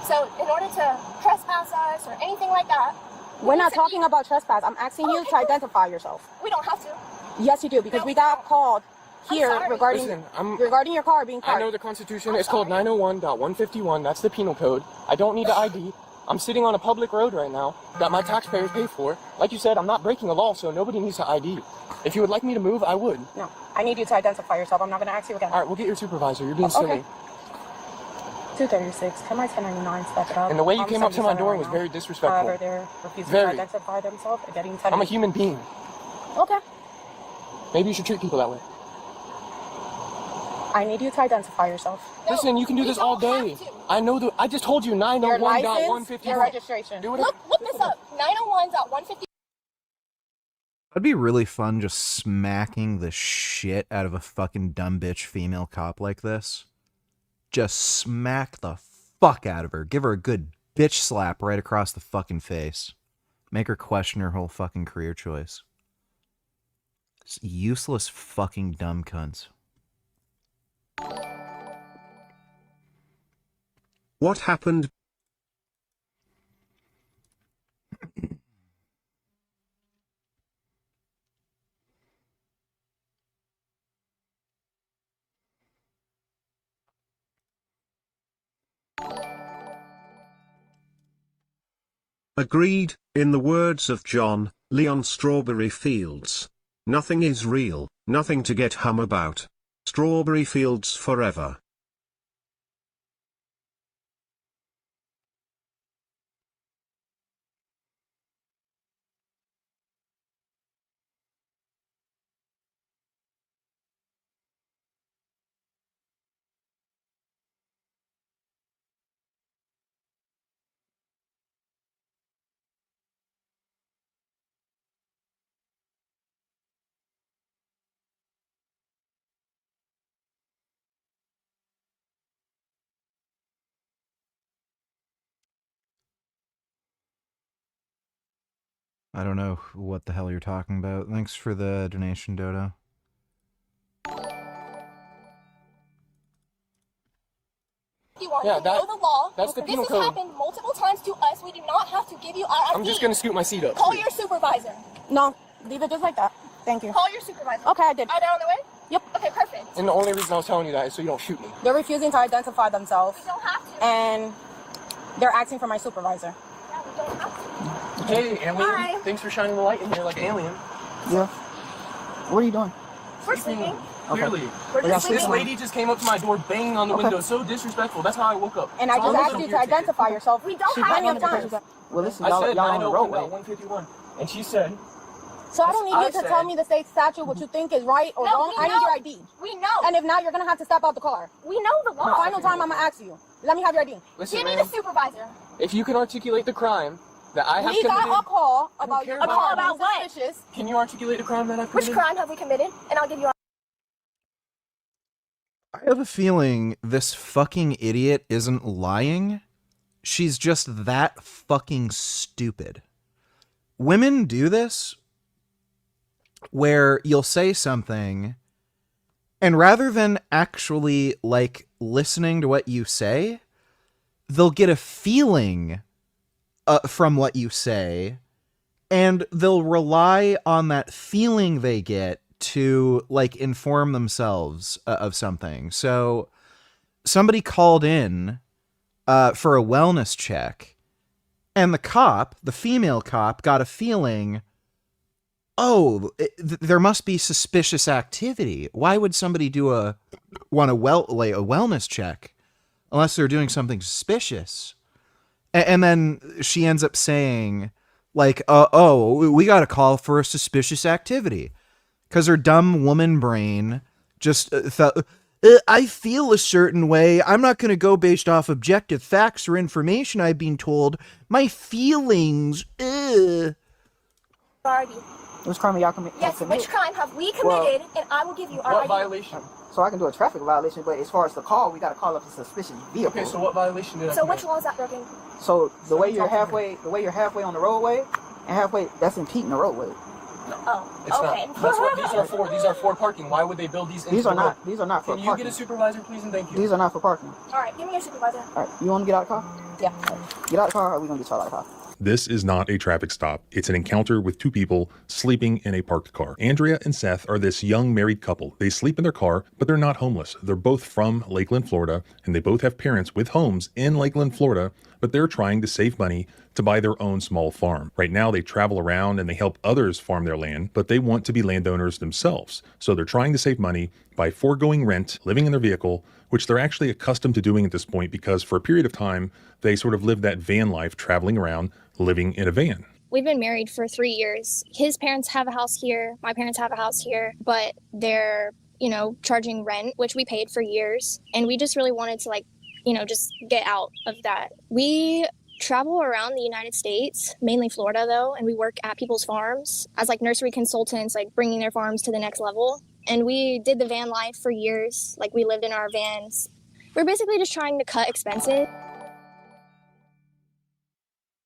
So, in order to trespass us or anything like that... We're not talking about trespass. I'm asking you to identify yourself. We don't have to. Yes, you do, because we got called here regarding your car being parked. I know the Constitution. It's called 901.151. That's the penal code. I don't need the ID. I'm sitting on a public road right now that my taxpayers pay for. Like you said, I'm not breaking the law, so nobody needs to ID. If you would like me to move, I would. No, I need you to identify yourself. I'm not going to ask you again. All right, we'll get your supervisor. You're being silly. 236. Can my 1099 step it up? And the way you came up to my door was very disrespectful. However, they're refusing to identify themselves and getting 1099. I'm a human being. Okay. Maybe you should treat people that way. I need you to identify yourself. Listen, you can do this all day. I know I just told you 901.151. Your registration. Look this up. 901.151. That'd be really fun just smacking the shit out of a fucking dumb bitch female cop like this. Just smack the fuck out of her. Give her a good bitch slap right across the fucking face. Make her question her whole fucking career choice. Just useless fucking dumb cunts. What happened? Agreed, in the words of John Leon Strawberry Fields. Nothing is real, nothing to get hum about. Strawberry Fields forever. I don't know what the hell you're talking about. Thanks for the donation, Dodo. You want Yeah, to know the law. that's the penal This code. has happened multiple times to us. We do not have to give you our ID. I'm just gonna scoot my seat up. Call your supervisor. No, leave it just like that. Thank you. Call your supervisor. Okay, I did. Are they on the way? Yep. Okay, perfect. And the only reason I was telling you that is so you don't shoot me. They're refusing to identify themselves. We don't have to. And they're asking for my supervisor. Yeah, we don't have to. Hey, alien. Hi. Thanks for shining the light in here like an alien. Yeah. What are you doing? We're sleeping. Clearly. This lady just came up to my door banging on the window, so disrespectful. That's how I woke up. And I just asked you to identify yourself. We don't have any time. Well, listen, I said 901.151, and she said. So I don't need you to tell me the state statute what you think is right or wrong. I need your ID. We know. And if not, you're gonna have to step out the car. We know the law. Final time, I'm gonna ask you. Let me have your ID. Listen, give me the supervisor. If you can articulate the crime that I have committed. We got a call about your car about what? Suspicious. Can you articulate a crime that I've committed? Which crime have we committed? And I'll give you. I have a feeling this fucking idiot isn't lying. She's just that fucking stupid. Women do this where you'll say something and rather than actually like listening to what you say, they'll get a feeling from what you say and they'll rely on that feeling they get to like inform themselves of something. So somebody called in for a wellness check and the female cop got a feeling, oh, there must be suspicious activity. Why would somebody want a wellness check unless they're doing something suspicious? And then she ends up saying like, oh, we got a call for a suspicious activity. Because her dumb woman brain just thought, I feel a certain way. I'm not going to go based off objective facts or information I've been told. My feelings. Which crime are y'all committed? Yes, which crime have we committed? And I will give you our ID. Violation? So I can do a traffic violation, but as far as the call, we got to call up a suspicious vehicle. Okay, so what violation did I So commit? which law is that broken? So the way you're halfway on the roadway, and halfway, that's impeding the roadway. No. Oh, it's okay. Not. That's what these are for. These are for parking. Why would they build these? These are not for Can parking. Can you get a supervisor, please, and thank you? These are not for parking. All right, give me your supervisor. All right, you want to get out of the car? Yeah. Get out of the car, or are we gonna get you out of the car? This is not a traffic stop. It's an encounter with two people sleeping in a parked car. Andrea and Seth are this young married couple. They sleep in their car, but they're not homeless. They're both from Lakeland, Florida, and they both have parents with homes in Lakeland, Florida, but they're trying to save money to buy their own small farm. Right now, they travel around and they help others farm their land, but they want to be landowners themselves. So they're trying to save money by foregoing rent, living in their vehicle, which they're actually accustomed to doing at this point because for a period of time, they sort of live that van life, traveling around, living in a van. We've been married for 3 years. His parents have a house here. My parents have a house here, but they're, charging rent, which we paid for years. And we just really wanted to just get out of that. We travel around the United States, mainly Florida though, and we work at people's farms as nursery consultants, bringing their farms to the next level. And we did the van life for years. We lived in our vans. We're basically just trying to cut expenses.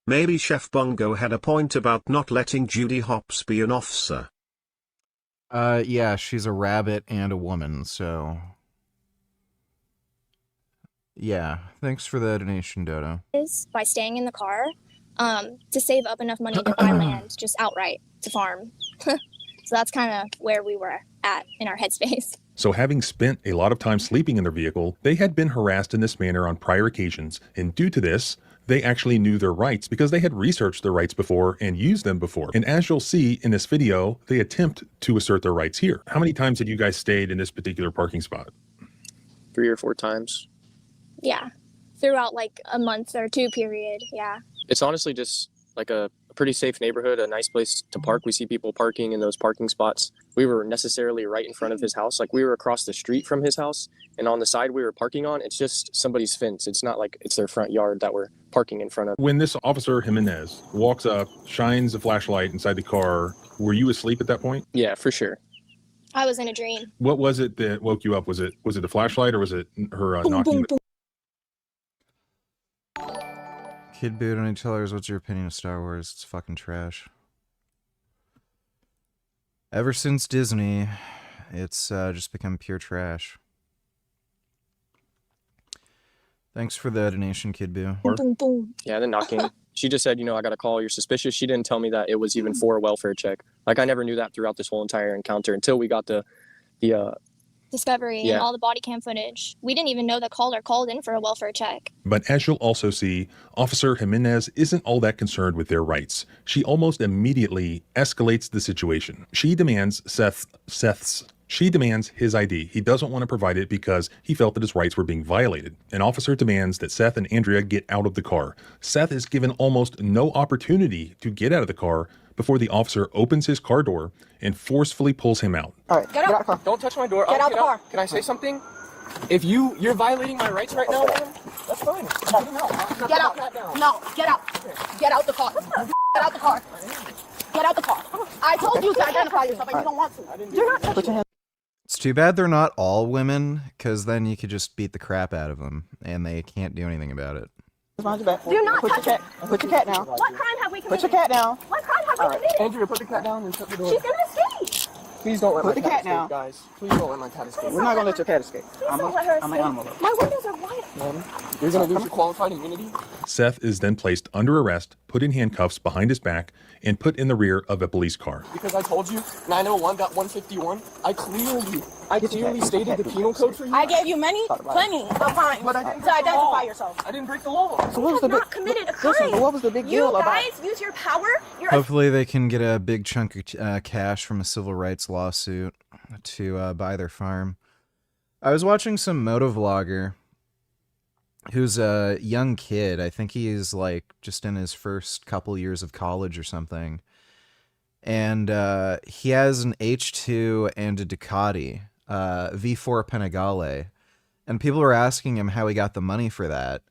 Maybe Chef Bongo had a point about not letting Judy Hopps be an officer. Yeah, she's a rabbit and a woman, so... Yeah, thanks for the donation, Dodo. Is by staying in the car to save up enough money to buy land just outright to farm. So that's kind of where we were at in our headspace. So having spent a lot of time sleeping in their vehicle, they had been harassed in this manner on prior occasions, and due to this, they actually knew their rights because they had researched their rights before and used them before. And as you'll see in this video, they attempt to assert their rights here. How many times had you guys stayed in this particular parking spot? 3 or 4 times. Yeah, throughout a month or 2 period, yeah. It's honestly just a pretty safe neighborhood, a nice place to park. We see people parking in those parking spots. We were necessarily right in front of his house. We were across the street from his house, and on the side we were parking on, it's just somebody's fence. It's not it's their front yard that we're parking in front of. When this officer Jimenez walks up, shines a flashlight inside the car, were you asleep at that point? Yeah, for sure. I was in a dream. What was it that woke you up? Was it the flashlight or was it her knocking? Kid Boot on Tellers, what's your opinion of Star Wars? It's fucking trash. Ever since Disney, it's just become pure trash. Thanks for the donation, Kid Boo. Yeah, the knocking. She just said, I got a call, you're suspicious. She didn't tell me that it was even for a welfare check. I never knew that throughout this whole entire encounter until we got the discovery and all the body cam footage. We didn't even know the caller called in for a welfare check. But as you'll also see, Officer Jimenez isn't all that concerned with their rights. She almost immediately escalates the situation. She demands Seth's She demands his ID. He doesn't want to provide it because he felt that his rights were being violated. An officer demands that Seth and Andrea get out of the car. Seth is given almost no opportunity to get out of the car before the officer opens his car door and forcefully pulls him out. All right, get out the car. Don't touch my door. Get out the car. Can I say something? If you're violating my rights right now, that's fine. Get out. No, get out. Get out the car. Get out the car. Get out the car. I told you to identify yourself, and you don't want to. You're not touching him. It's too bad they're not all women, because then you could just beat the crap out of them, and they can't do anything about it. Do not touch it. Put your cat down. What crime have we committed? Put your cat down. What crime have we committed? Andrea, put the cat down and shut the door. She's gonna escape. Please don't let Put my the cat escape, down. guys. Please don't let my cat escape. We're not gonna let your cat escape. Please don't let her escape. I'm an animal lover. My windows are wide. Ma'am, you're gonna lose your qualified immunity. Seth is then placed under arrest, put in handcuffs behind his back, and put in the rear of a police car. Because I told you 901.151. I clearly stated the penal code for you. I gave you plenty of time to identify yourself. I didn't break the law. So what was the not committed a crime. Listen, what was the big deal You about? guys use your power. Hopefully they can get a big chunk of cash from a civil rights lawsuit to buy their farm. I was watching some motovlogger who's a young kid. I think he's like just in his first couple years of college or something. And he has an H2 and a Ducati, V4 Panigale. And people were asking him how he got the money for that.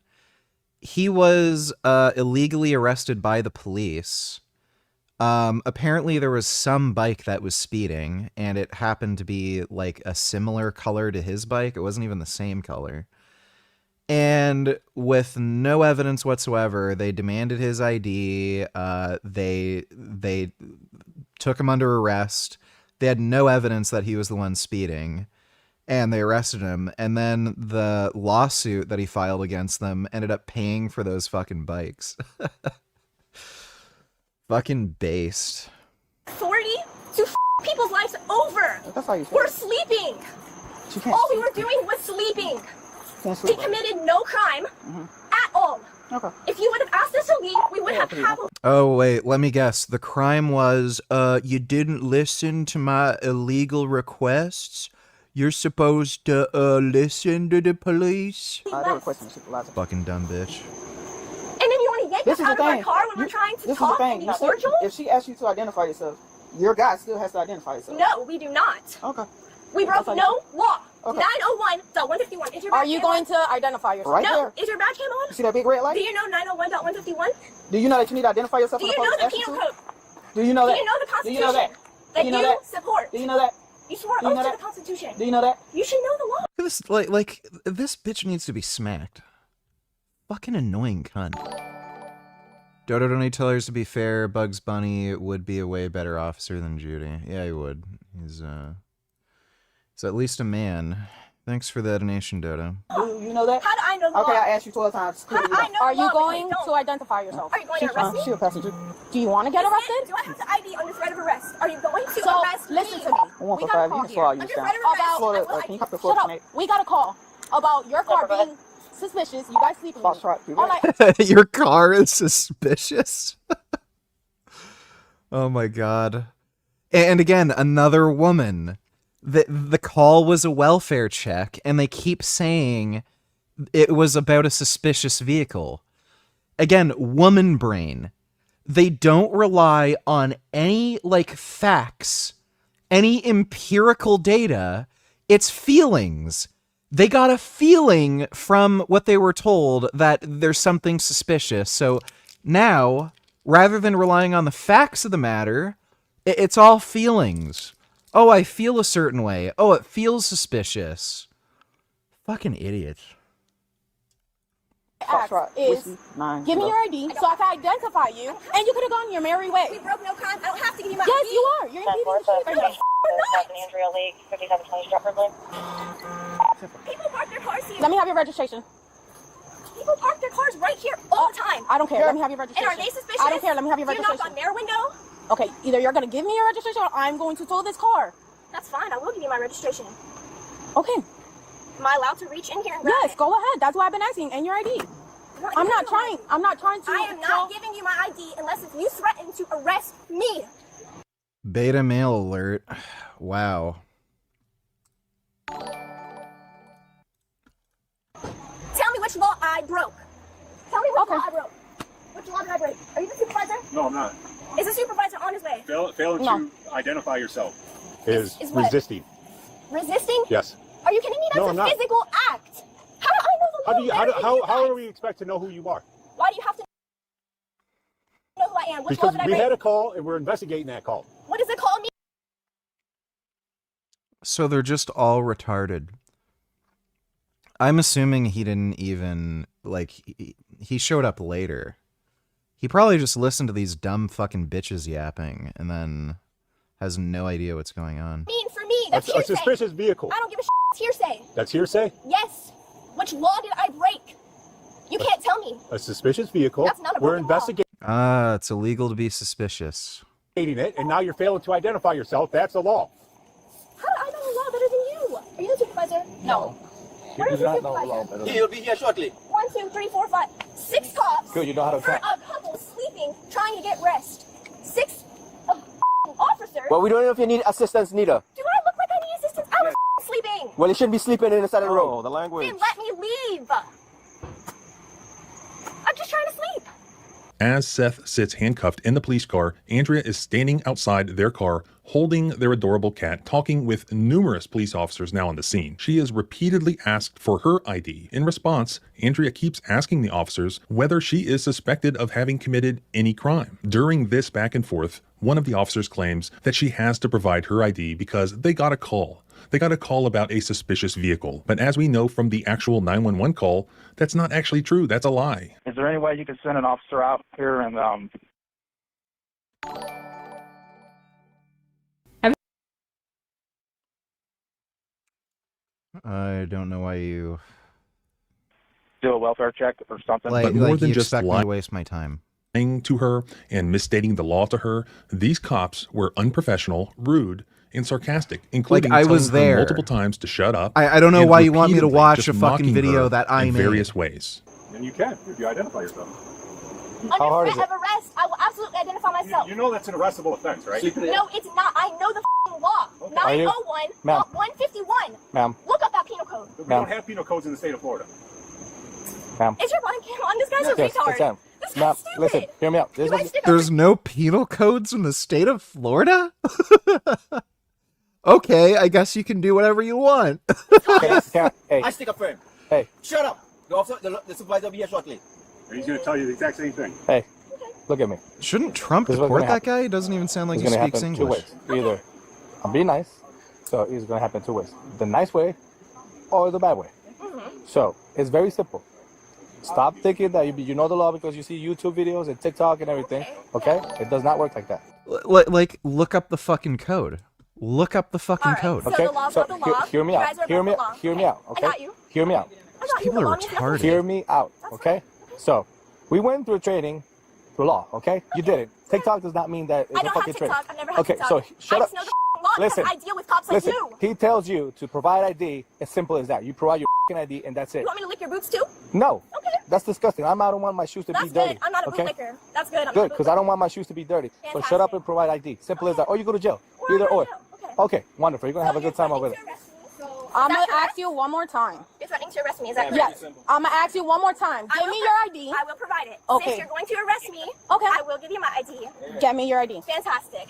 He was illegally arrested by the police. Apparently there was some bike that was speeding, and it happened to be like a similar color to his bike. It wasn't even the same color. And with no evidence whatsoever, they demanded his ID. They took him under arrest. They had no evidence that he was the one speeding, and they arrested him. And then the lawsuit that he filed against them ended up paying for those fucking bikes. Fucking based. Authority to people's lives over. That's how you feel. We're sleeping. All we were doing was sleeping. He committed no crime at all. Okay. If you would have asked us to leave, we would have had. Oh, wait, let me guess. The crime was, you didn't listen to my illegal requests? You're supposed to, listen to the police? They were questioning the supervisor. Fucking dumb bitch. And then you want to yank us out of our car when we're trying to talk and be cordial? If she asks you to identify yourself, your guy still has to identify yourself. No, we do not. Okay. We broke no law. Okay. 901.151. Is your Are badge you cam going on? to identify yourself? Right No. there. Is your badge cam on? You see that big red light? Do you know 901.151? Do you know that you need to identify yourself? Do when you know police the ask penal you to? code? Do you know that? Do you know the Do Constitution? you know that? That Do you know you that? support? Do you know that? You swore Do you oath know to that? the Constitution. Do you know that? You should know the law. Look at this, like, this bitch needs to be smacked. Fucking annoying cunt. Dodo don't need tellers to be fair. Bugs Bunny would be a way better officer than Judy. Yeah, he would. He's at least a man. Thanks for the donation, Dodo. Do you know that? How do I know the Okay, law? I asked you 12 times. How do I know Are the you law? going Don't. to identify yourself? Are you going to arrest me? She's a passenger. Do you want to get arrested? Do I have to ID under threat of arrest? Are you going to So, arrest listen me? to me. 145, you can slow all your Under down. threat of arrest. About- I will Can you cop the Shut up. 428? We got a call about your car being suspicious. You guys sleeping. Boss truck, do All that. night. Your car is suspicious. Oh my god. And again, another woman. The call was a welfare check, and they keep saying it was about a suspicious vehicle. Again, woman brain. They don't rely on any, like, facts, any empirical data. It's feelings. They got a feeling from what they were told that there's something suspicious. So now, rather than relying on the facts of the matter, it's all feelings. Oh, I feel a certain way. Oh, it feels suspicious. Fucking idiots. Ask is, give me your ID so I can identify you, and you could have gone your merry way. We broke no crime. I don't have to give you my Yes, ID. you are. You're impeding the shit right now. Andrea League, 5720 Stratford Lane. People park their cars here. Let me have your registration. People park their cars right here all the time. I don't care. Let me have your registration. And are they suspicious? I don't care. Let me have your Do you knock registration. on their window? Okay, either you're going to give me your registration or I'm going to tow this car. That's fine. I will give you my registration. Okay. Am I allowed to reach in here and grab Yes, it? go ahead. That's why I've been asking. And your ID. I'm not trying to. I am not giving you my ID unless if you threaten to arrest me. Beta male alert. Wow. broke. Tell me what law I broke. Which law did I break? Are you the supervisor? No, I'm not. Is the supervisor on his way? Failing to identify yourself is what? resisting. Resisting? Yes. Are you kidding me? That's No, I'm a not. physical act. How do I know the law? How do you? better than you How guys? are we expect to know who you are? Why do you have to know who I am? Which law Because did I we break? had a call and we're investigating that call. What does it call me? So they're just all retarded. I'm assuming he didn't even, like, he showed up later. He probably just listened to these dumb fucking bitches yapping and then has no idea what's going on. For me, that's A hearsay. suspicious vehicle. I don't give a shit. It's hearsay. That's hearsay? Yes. Which law did I break? You can't tell me. A suspicious vehicle. That's not a We're broken law. investigating Ah, it's illegal to be suspicious. it, and now you're failing to identify yourself. That's the law. How do I know the law better than you? Are you the supervisor? No. You do not know the law better than He'll be here shortly. 1, 2, 3, 4, 5, 6 cops. Good, you know how to for count. a couple sleeping, trying to get rest. 6 officers. Well, we don't know if you need assistance neither. Do I look like I need assistance? I was sleeping. Well, you shouldn't be sleeping in the side of the road. The language. Then let me leave. I'm just trying to sleep. As Seth sits handcuffed in the police car, Andrea is standing outside their car, holding their adorable cat, talking with numerous police officers now on the scene. She is repeatedly asked for her ID. In response, Andrea keeps asking the officers whether she is suspected of having committed any crime. During this back and forth, one of the officers claims that she has to provide her ID because they got a call. They got a call about a suspicious vehicle. But as we know from the actual 911 call, that's not actually true. That's a lie. Is there any way you could send an officer out here and I don't know why you do a welfare check or something? like, But more like than you just expect me lying to waste my time. to her and misstating the law to her, these cops were unprofessional, rude, and sarcastic, including Like, I telling was her there. multiple times to shut up. I don't know and why you want me to repeatedly watch just a fucking mocking video her that I in made. various ways. And you can if you identify yourself. Under hard is threat of arrest, I will absolutely identify myself. You know that's an arrestable offense, right? No, it's not. I know the law. Are you- 901, Ma'am. 151. Ma'am. Look up that penal code. We Ma'am. don't have penal codes in the state of Florida. Ma'am. Is your body cam on? This guy's a Yes, retard. it's him. This Ma'am, guy's stupid. listen, hear me out. This You guys is stick up There's no penal codes in the state of Florida? Okay, I guess you can do whatever you want. Hey, I stick up for him. hey, Shut up. The officer, the supervisor will be here shortly. He's going to tell you the exact same thing. hey, look at me. Shouldn't Trump This is what's deport gonna that guy? He doesn't even sound like It's he gonna speaks happen two English. ways. Either I'm being nice, so it's gonna happen two ways: the nice way or the bad way. So it's very simple. Stop thinking that you know the law because you see YouTube videos and TikTok and everything. Okay? It does not work like that. Like, look up the fucking code. Look up the fucking code. Okay? the law's not the law. Hear me You out. guys are Hear above me the law. hear me out. Okay? I got you. Hear me out. I got you. People The are law means nothing. retarded. Hear me out. Okay? So we went through a training through law. Okay? You did it. TikTok does not mean that it's I a don't have fucking training. TikTok. I've never had Okay, TikTok. so shut I up. just know the law Listen. because I deal with cops like Listen, you. he tells you to provide ID. As simple as that. You provide your ID and that's it. You want me to lick your boots too? No. Okay. That's disgusting. I don't want my shoes to That's be dirty. good. I'm not a boot okay? licker. That's good. I'm Good, not a because I don't want my shoes to be dirty. So shut up and provide ID. Simple as that. Or you go to jail. Either or. Okay, wonderful. You're going to have a good time over there. I'm going to ask you one more time. You're threatening to arrest me, is that correct? Yes. I'm going to ask you one more time. Give me your ID. I will provide it. Okay. Since you're going to arrest me, Okay. I will give you my ID. Get me your ID. Fantastic.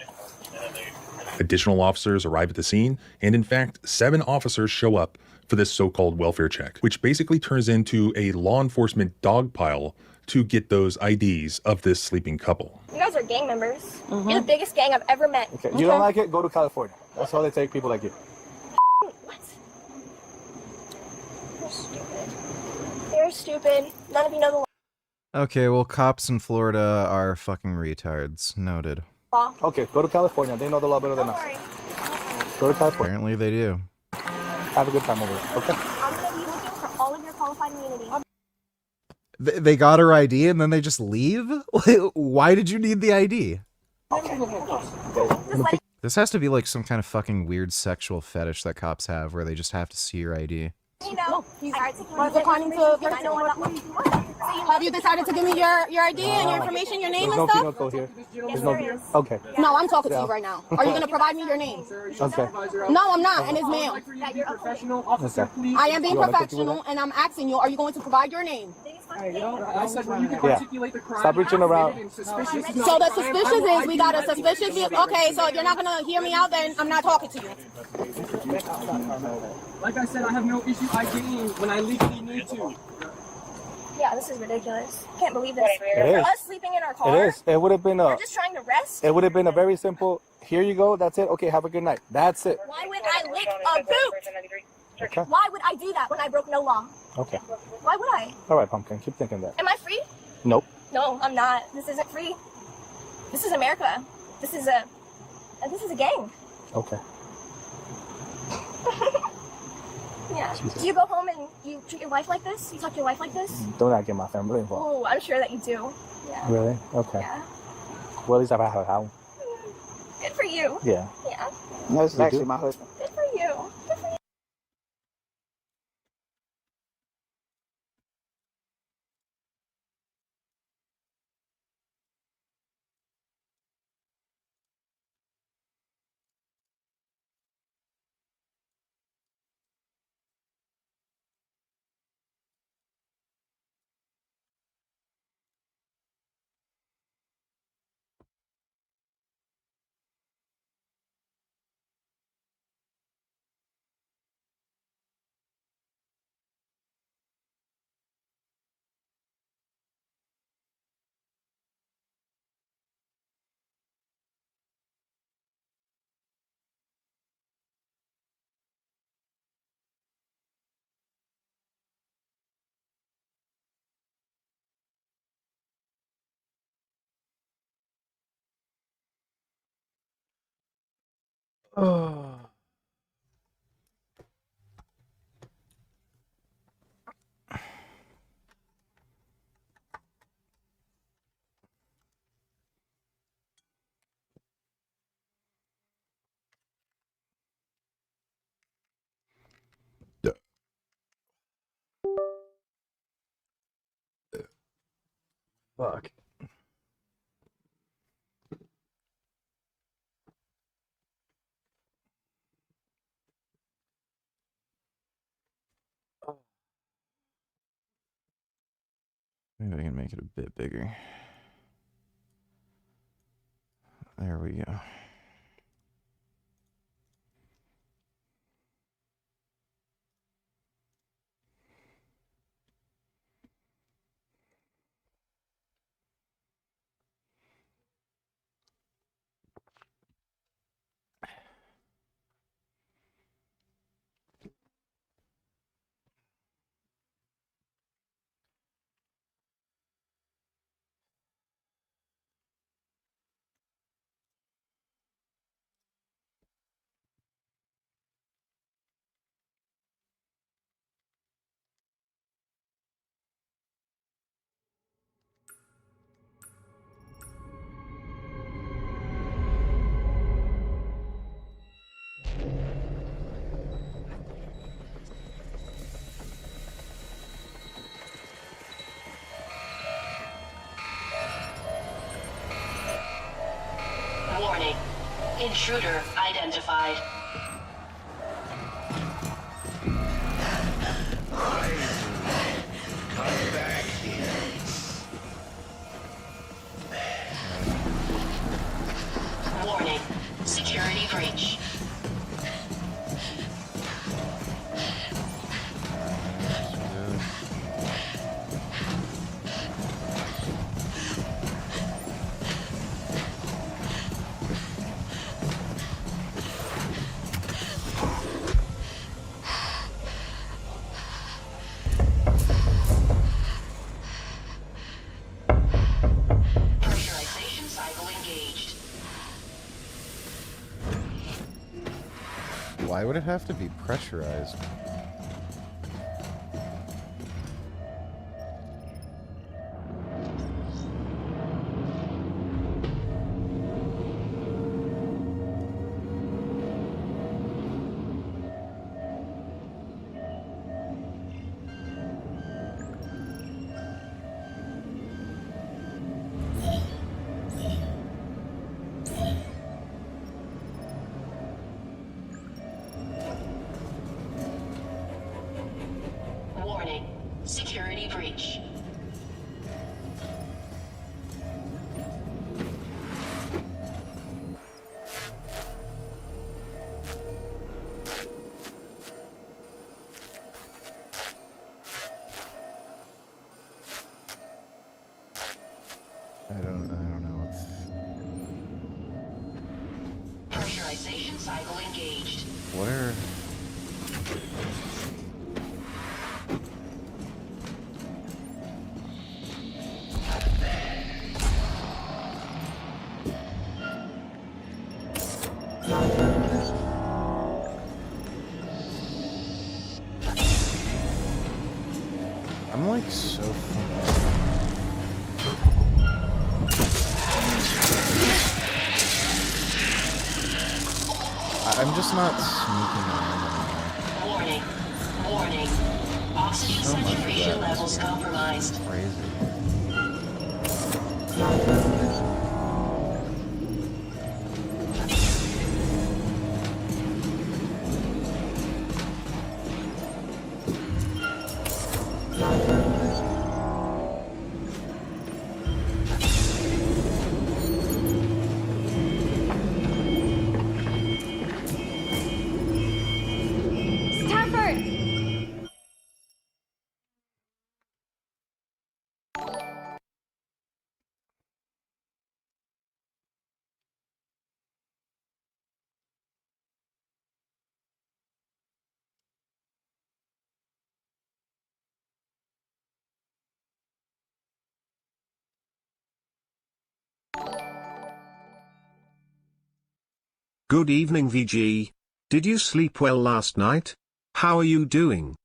Additional officers arrive at the scene, and in fact, 7 officers show up for this so-called welfare check, which basically turns into a law enforcement dogpile to get those IDs of this sleeping couple. You guys are gang members. You're the biggest gang I've ever met. Okay. You don't like it? Go to California. That's how they take people like you. What? You're stupid. You're stupid. None of you know the Okay, well, cops in Florida are fucking retards. Noted. law. Okay, go to California. They know the law better than Don't us. worry. Go to California. Apparently they do. Have a good time over there. Okay? I'm going to be looking for all of your qualified immunity. They got her ID and then they just leave? Why did you need the ID? This has to be like some kind of fucking weird sexual fetish that cops have where they just have to see your ID. You know, he's declining to 901.151. Have you decided to give me your ID and your information, your name There's and no penal stuff? code here. Yes, There's there no. is. Okay. No, I'm talking to you right now. Are you going to provide me your name? Okay. No, I'm not, and it's male. Okay. I am being You wanna continue with professional, and I'm asking you, are you going to provide your name? I said when you can Yeah. articulate the crime. Stop reaching around. Suspicious is So not the a crime. suspicious I is we will got a ID you. suspicious vehicle. Okay, so if you're not going to hear me out, then I'm not talking to you. Like I said, I have no issue IDing when I legally need to. Yeah, this is ridiculous. Can't believe this. It For is. us sleeping in our car. It is. It would have been a. We're just trying to rest. It would have been a very simple. Here you go. That's it. Okay. Have a good night. That's it. Why would I lick a boot? Okay. Why would I do that when I broke no law? Okay. Why would I? All right, pumpkin. Keep thinking that. Am I free? Nope. No, I'm not. This isn't free. This is America. This is a gang. Okay. Yeah. Jesus. Do you go home and you treat your wife like this? You talk to your wife like this? Don't not get my family involved. Oh, I'm sure that you do. Yeah. Really? Okay. Yeah. Well, at least I've had a house. Good for you. Yeah. Yeah. No, this is You actually do? my husband. Good for you. Good for you. Oh. Fuck. Maybe I can make it a bit bigger. There we go. Warning. Intruder identified. Come back here. Warning. Security breach. Pressurization cycle engaged. Why would it have to be pressurized? Synchronization cycle engaged. What are... I'm like so I'm just not sneaking around Warning. Warning. Oxygen So much of saturation that levels compromised. crazy. Good evening VG. Did you sleep well last night? How are you doing?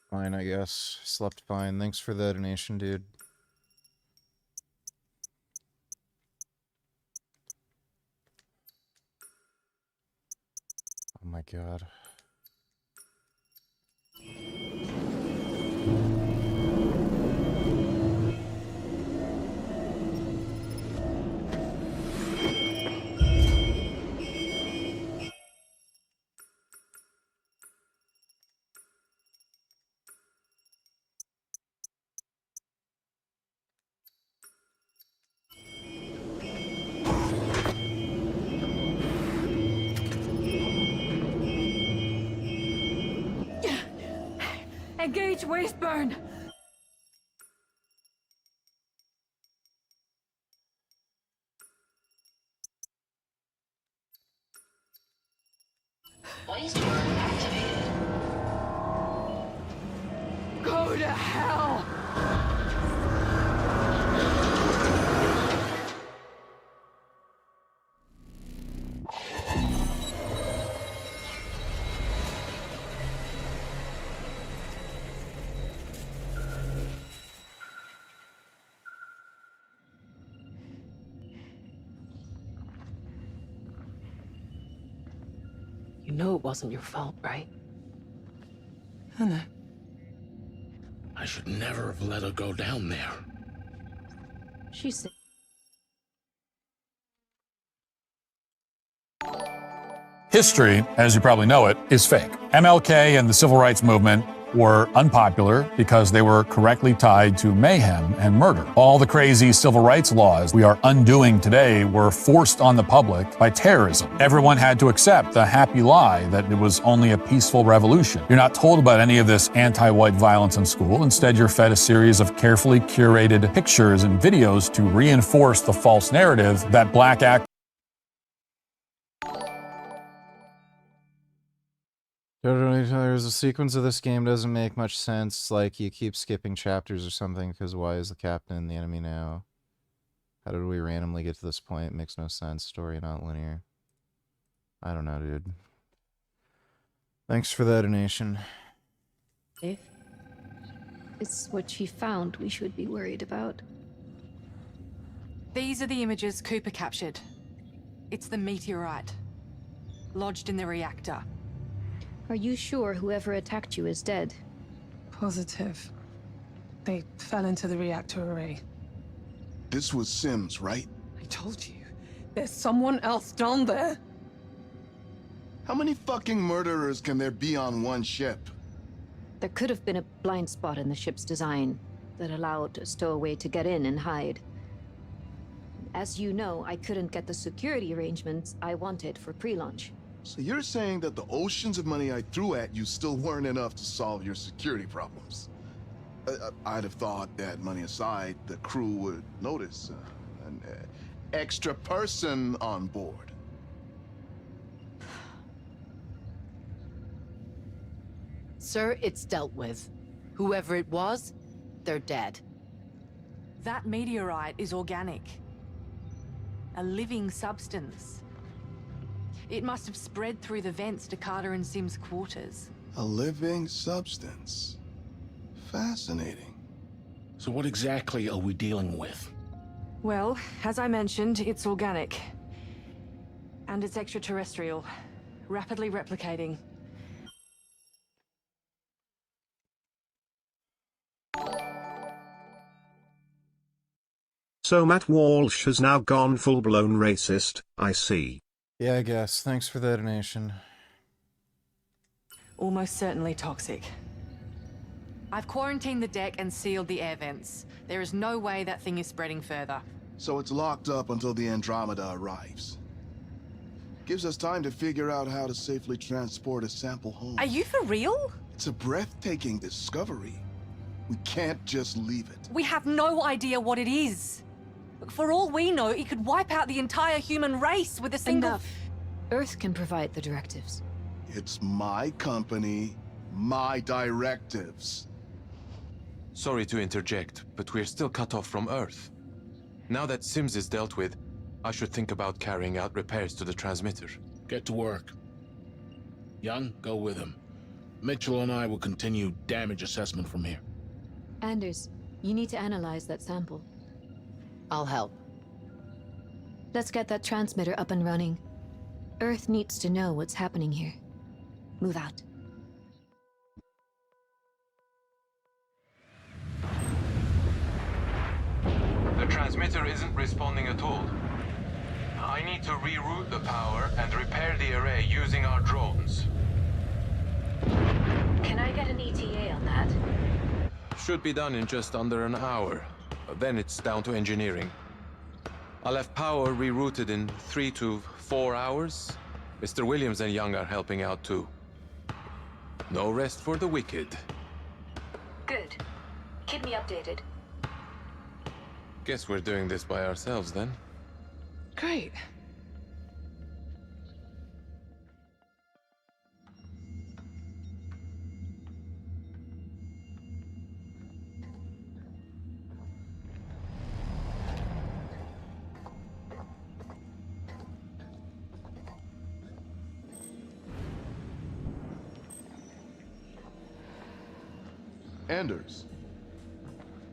Fine, I guess. Slept fine. Thanks for the donation, dude. Oh my god. Engage waste burn! Waste burn activated. Go to hell! You know it wasn't your fault, right? Hannah. I should never have let her go down there. She's sick. History, as you probably know it, is fake. MLK and the civil rights movement were unpopular because they were correctly tied to mayhem and murder. All the crazy civil rights laws we are undoing today were forced on the public by terrorism. Everyone had to accept the happy lie that it was only a peaceful revolution. You're not told about any of this anti-white violence in school. Instead, you're fed a series of carefully curated pictures and videos to reinforce the false narrative that black actors There's a sequence of this game doesn't make much sense. Like, you keep skipping chapters or something because why is the captain in the enemy now? How did we randomly get to this point? It makes no sense. Story not linear. I don't know, dude. Thanks for that donation. Dave, it's what she found we should be worried about. These are the images Cooper captured. It's the meteorite. Lodged in the reactor. Are you sure whoever attacked you is dead? Positive. They fell into the reactor array. This was Sims, right? I told you. There's someone else down there. How many fucking murderers can there be on one ship? There could have been a blind spot in the ship's design that allowed a stowaway to get in and hide. As you know, I couldn't get the security arrangements I wanted for pre-launch. So you're saying that the oceans of money I threw at you still weren't enough to solve your security problems? I'd have thought that, money aside, the crew would notice. extra person on board. Sir, it's dealt with. Whoever it was, they're dead. That meteorite is organic. A living substance. It must have spread through the vents to Carter and Sim's quarters. A living substance. Fascinating. So what exactly are we dealing with? Well, as I mentioned, it's organic. And it's extraterrestrial. Rapidly replicating. So Matt Walsh has now gone full-blown racist, I see. Yeah, I guess. Thanks for the donation. Almost certainly toxic. I've quarantined the deck and sealed the air vents. There is no way that thing is spreading further. So it's locked up until the Andromeda arrives. Gives us time to figure out how to safely transport a sample home. Are you for real? It's a breathtaking discovery. We can't just leave it. We have no idea what it is. For all we know, it could wipe out the entire human race with a single... Enough. Earth can provide the directives. It's my company, my directives. Sorry to interject, but we're still cut off from Earth. Now that Sims is dealt with, I should think about carrying out repairs to the transmitter. Get to work. Young, go with him. Mitchell and I will continue damage assessment from here. Anders, you need to analyze that sample. I'll help. Let's get that transmitter up and running. Earth needs to know what's happening here. Move out. The transmitter isn't responding at all. I need to reroute the power and repair the array using our drones. Can I get an ETA on that? Should be done in just under an hour. Then it's down to engineering. I'll have power rerouted in 3 to 4 hours. Mr. Williams and Young are helping out too. No rest for the wicked. Good. Keep me updated. Guess we're doing this by ourselves then. Great. Anders.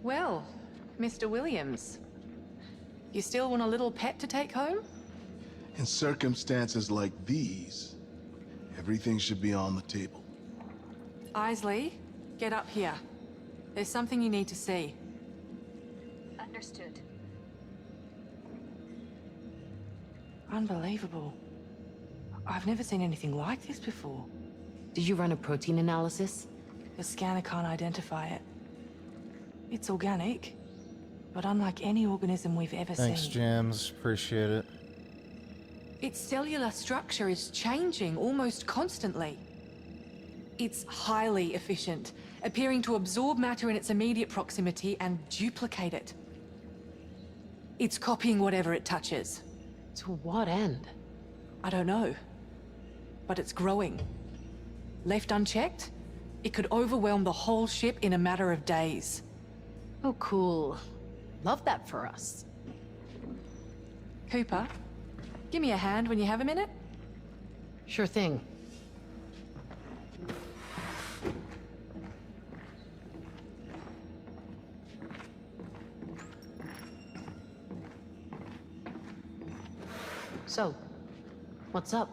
Well, Mr. Williams, you still want a little pet to take home? In circumstances like these, everything should be on the table. Isley, get up here. There's something you need to see. Understood. Unbelievable. I've never seen anything like this before. Did you run a protein analysis? The scanner can't identify it. It's organic, but unlike any organism we've ever Thanks, seen. Jams. Appreciate it. Its cellular structure is changing almost constantly. It's highly efficient, appearing to absorb matter in its immediate proximity and duplicate it. It's copying whatever it touches. To what end? I don't know, but it's growing. Left unchecked, it could overwhelm the whole ship in a matter of days. Oh, cool. Love that for us. Cooper, give me a hand when you have a minute. Sure thing. So, what's up?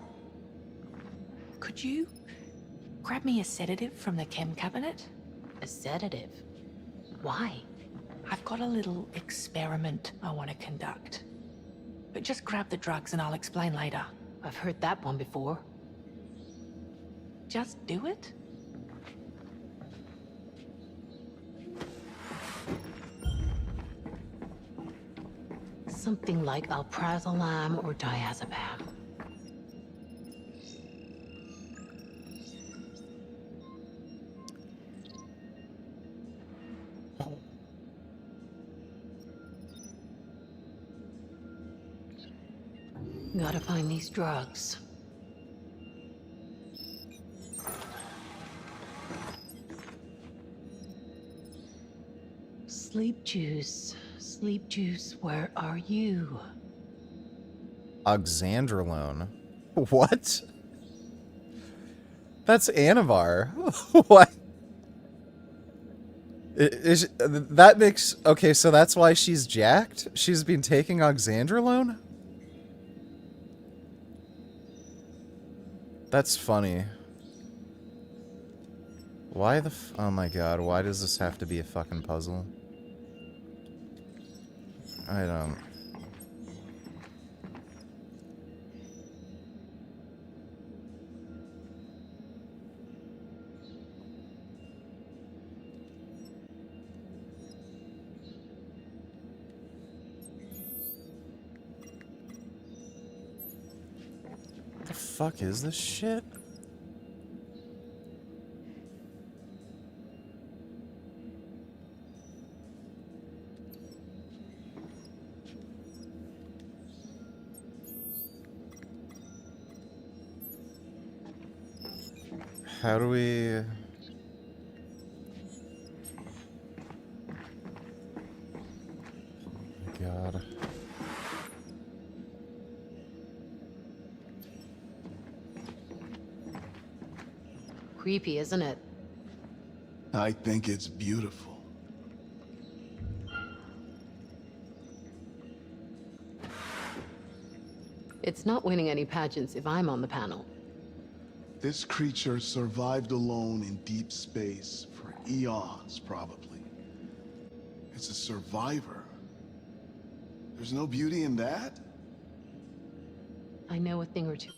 Could you grab me a sedative from the chem cabinet? A sedative? Why? I've got a little experiment I want to conduct. But just grab the drugs and I'll explain later. I've heard that one before. Just do it? Something like alprazolam or diazepam. Gotta find these drugs. Sleep juice, where are you? Oxandrolone. What? That's Anavar. What? That makes... Okay, so that's why she's jacked? She's been taking Oxandrolone? That's funny. Why the oh my god, why does this have to be a fucking puzzle? I don't... What the fuck is this shit? How do we... God. Creepy, isn't it? I think it's beautiful. It's not winning any pageants if I'm on the panel. This creature survived alone in deep space for eons, probably. It's a survivor. There's no beauty in that? I know a thing or two.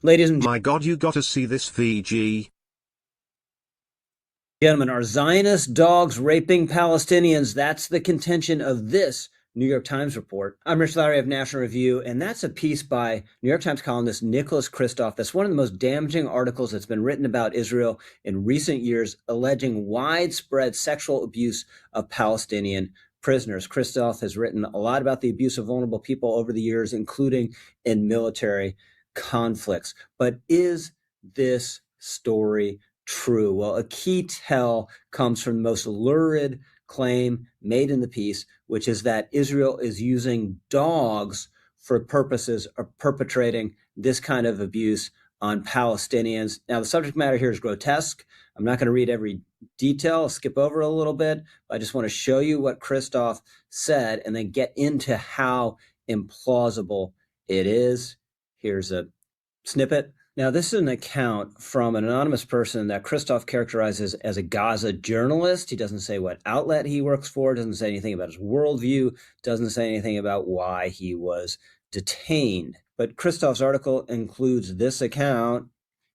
Ladies and my god, you gotta see this VG. gentlemen, are Zionist dogs raping Palestinians? That's the contention of this New York Times report. I'm Rich Lowry of National Review, and that's a piece by New York Times columnist Nicholas Kristof. That's one of the most damaging articles that's been written about Israel in recent years, alleging widespread sexual abuse of Palestinian prisoners. Kristof has written a lot about the abuse of vulnerable people over the years, including in military conflicts. But is this story true? Well, a key tell comes from the most lurid claim made in the piece, which is that Israel is using dogs for purposes of perpetrating this kind of abuse on Palestinians. Now, the subject matter here is grotesque. I'm not going to read every detail. I'll skip over a little bit. But I just want to show you what Kristof said and then get into how implausible it is. Here's a snippet. Now, this is an account from an anonymous person that Kristof characterizes as a Gaza journalist. He doesn't say what outlet he works for, doesn't say anything about his worldview, doesn't say anything about why he was detained. But Kristof's article includes this account.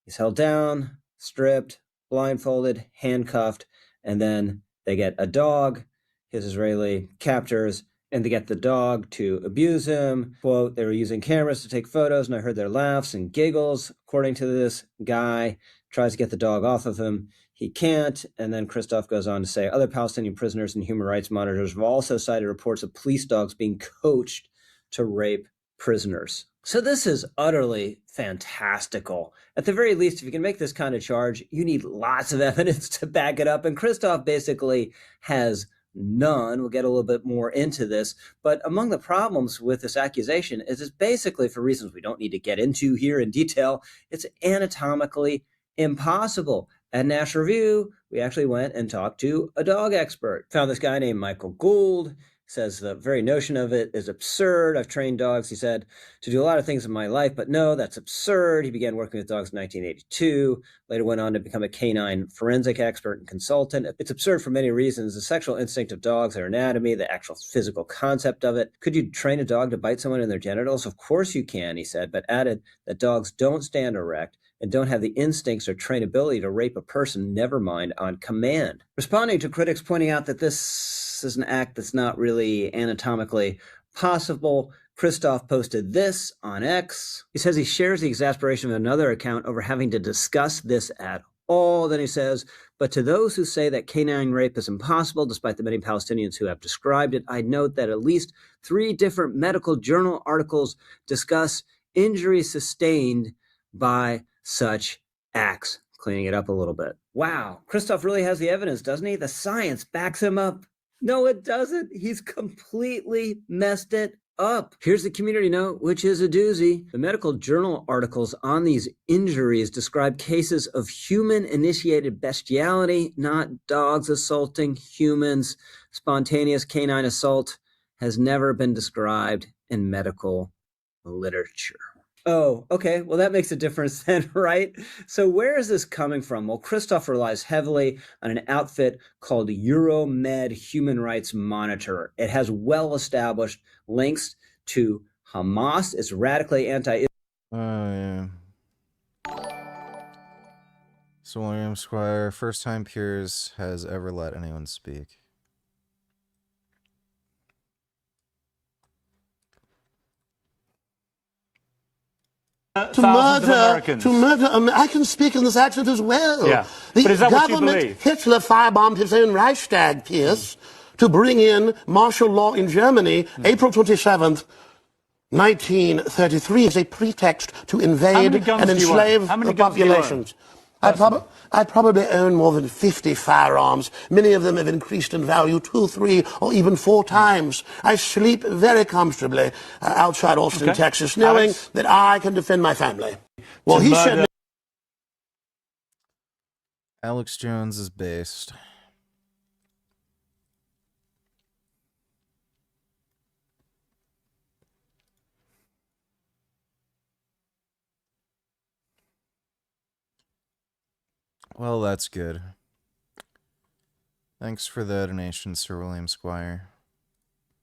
He's held down, stripped, blindfolded, handcuffed, and then they get a dog, his Israeli captors, and they get the dog to abuse him. Quote, they were using cameras to take photos, and I heard their laughs and giggles. According to this guy, tries to get the dog off of him. He can't. And then Kristof goes on to say, other Palestinian prisoners and human rights monitors have also cited reports of police dogs being coached to rape prisoners. So this is utterly fantastical. At the very least, if you can make this kind of charge, you need lots of evidence to back it up. And Kristof basically has none. We'll get a little bit more into this. But among the problems with this accusation is it's basically, for reasons we don't need to get into here in detail, it's anatomically impossible. At National Review, we actually went and talked to a dog expert. Found this guy named Michael Gould. Says the very notion of it is absurd. I've trained dogs, he said, to do a lot of things in my life, but no, that's absurd. He began working with dogs in 1982, later went on to become a canine forensic expert and consultant. It's absurd for many reasons. The sexual instinct of dogs, their anatomy, the actual physical concept of it. Could you train a dog to bite someone in their genitals? Of course you can, he said, but added that dogs don't stand erect and don't have the instincts or trainability to rape a person, never mind on command. Responding to critics pointing out that this is an act that's not really anatomically possible, Kristof posted this on X. He says he shares the exasperation of another account over having to discuss this at all. Then he says, but to those who say that canine rape is impossible, despite the many Palestinians who have described it, I'd note that at least 3 different medical journal articles discuss injuries sustained by such acts. Cleaning it up a little bit. Wow, Christoph really has the evidence, doesn't he? The science backs him up. No, it doesn't. He's completely messed it up. Here's the community note, which is a doozy. The medical journal articles on these injuries describe cases of human-initiated bestiality, not dogs assaulting humans. Spontaneous canine assault has never been described in medical literature. Oh, okay. Well, that makes a difference then, right? So where is this coming from? Well, Christoph relies heavily on an outfit called Euromed Human Rights Monitor. It has well-established links to Hamas. It's radically anti-Israel. Oh, yeah. So William Squire, first time Piers has ever let anyone speak. To murder. I can speak in this accent as well. Yeah. The But is that what you government, believe? Hitler firebombed his own Reichstag, Pierce, to bring in martial law in Germany, April 27th, 1933, as a pretext to invade and enslave the populations. I probably own more than 50 firearms. Many of them have increased in value 2, 3, or even 4 times. I sleep very comfortably outside Austin, Texas, knowing that I can defend my family. Well, he said... Alex Jones is based. Well, that's good. Thanks for the donation, Sir William Squire.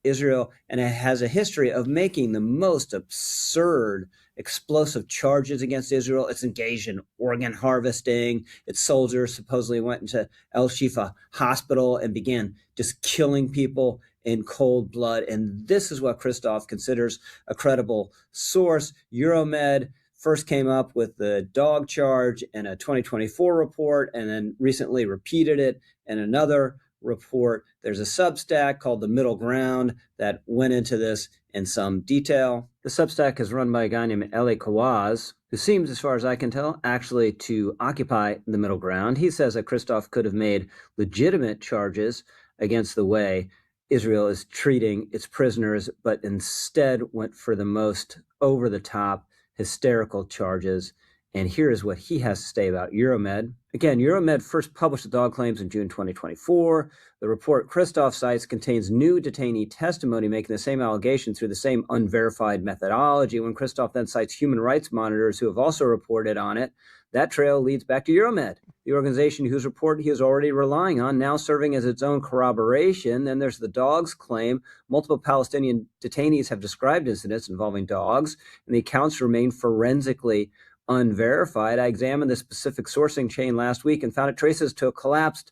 Israel, and it has a history of making the most absurd explosive charges against Israel. It's engaged in organ harvesting. Its soldiers supposedly went into El Shifa hospital and began just killing people in cold blood. And this is what Christoph considers a credible source. Euromed first came up with the dog charge in a 2024 report and then recently repeated it in another report. There's a Substack called The Middle Ground that went into this in some detail. The Substack is run by a guy named Eli Kawaz, who seems, as far as I can tell, actually to occupy the middle ground. He says that Christoph could have made legitimate charges against the way Israel is treating its prisoners, but instead went for the most over-the-top hysterical charges. And here is what he has to say about Euromed. Again, Euromed first published the dog claims in June 2024. The report Christoph cites contains new detainee testimony making the same allegation through the same unverified methodology. When Christoph then cites human rights monitors who have also reported on it, that trail leads back to Euromed, the organization whose report he is already relying on, now serving as its own corroboration. Then there's the dogs claim. Multiple Palestinian detainees have described incidents involving dogs, and the accounts remain forensically unverified. I examined the specific sourcing chain last week and found it traces to a collapsed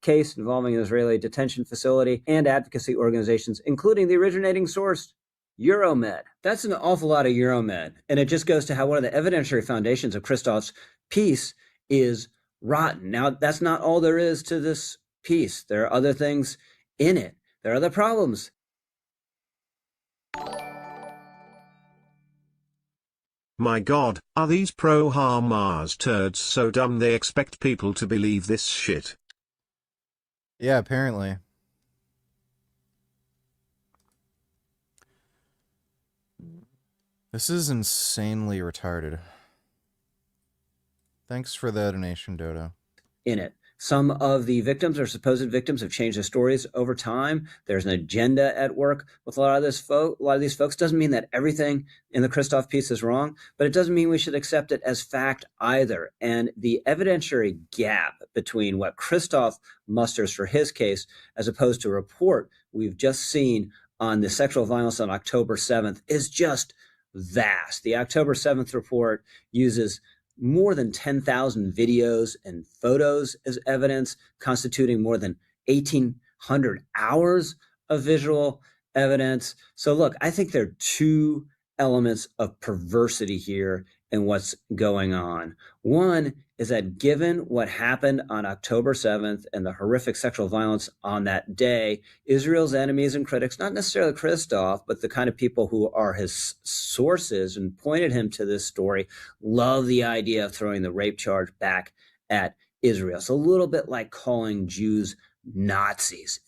case involving an Israeli detention facility and advocacy organizations, including the originating source, Euromed. That's an awful lot of Euromed. And it just goes to how one of the evidentiary foundations of Christoph's piece is rotten. Now, that's not all there is to this piece. There are other things in it. There are other problems. My god, are these pro-Hamas turds so dumb they expect people to believe this shit? Yeah, apparently. This is insanely retarded. Thanks for the donation, Dodo. In it. Some of the victims or supposed victims have changed their stories over time. There's an agenda at work with a lot of these folks. Doesn't mean that everything in the Christoph piece is wrong, but it doesn't mean we should accept it as fact either. And the evidentiary gap between what Christoph musters for his case as opposed to a report we've just seen on the sexual violence on October 7th is just vast. The October 7th report uses more than 10,000 videos and photos as evidence, constituting more than 1,800 hours of visual evidence. So look, I think there are two elements of perversity here in what's going on. One is that given what happened on October 7th and the horrific sexual violence on that day, Israel's enemies and critics, not necessarily Christoph, but the kind of people who are his sources and pointed him to this story, love the idea of throwing the rape charge back at Israel. It's a little bit like calling Jews Nazis.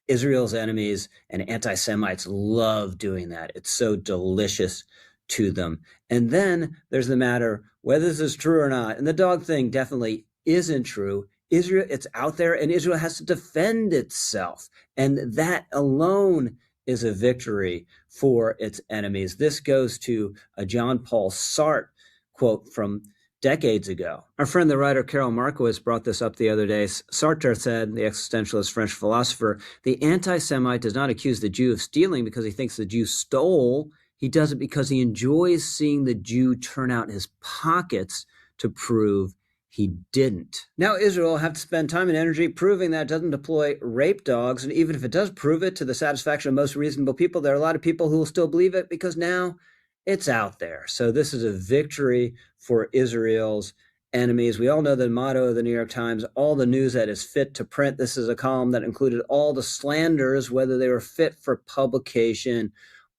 Israel's enemies and anti-Semites love doing that. It's so delicious to them. And then there's the matter whether this is true or not. And the dog thing definitely isn't true. Israel, it's out there, and Israel has to defend itself. And that alone is a victory for its enemies. This goes to a John Paul Sartre quote from decades ago. Our friend, the writer Carol Markowitz, brought this up the other day. Sartre said, the existentialist French philosopher, the anti-Semite does not accuse the Jew of stealing because he thinks the Jew stole. He does it because he enjoys seeing the Jew turn out his pockets to prove he didn't. Now, Israel will have to spend time and energy proving that it doesn't deploy rape dogs. And even if it does prove it to the satisfaction of most reasonable people, there are a lot of people who will still believe it because now it's out there. So this is a victory for Israel's enemies. We all know the motto of the New York Times, all the news that is fit to print. This is a column that included all the slanders, whether they were fit for publication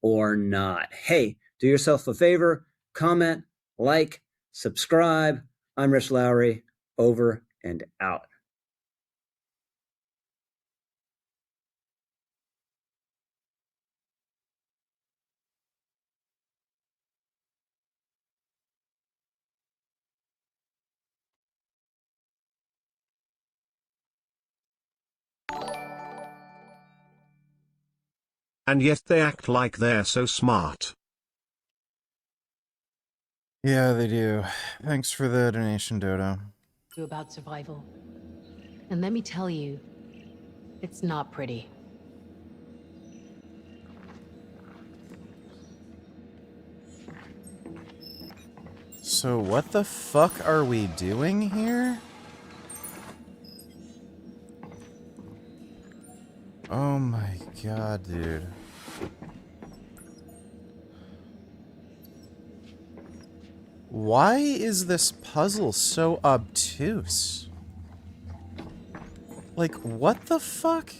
or not. Hey, do yourself a favor, comment, like, subscribe. I'm Rich Lowry, over and out. And yet they act like they're so smart. Yeah, they do. Thanks for the donation, Dodo. About survival. And let me tell you, it's not pretty. So what the fuck are we doing here? Oh my god, dude. Why is this puzzle so obtuse? Like, what the fuck?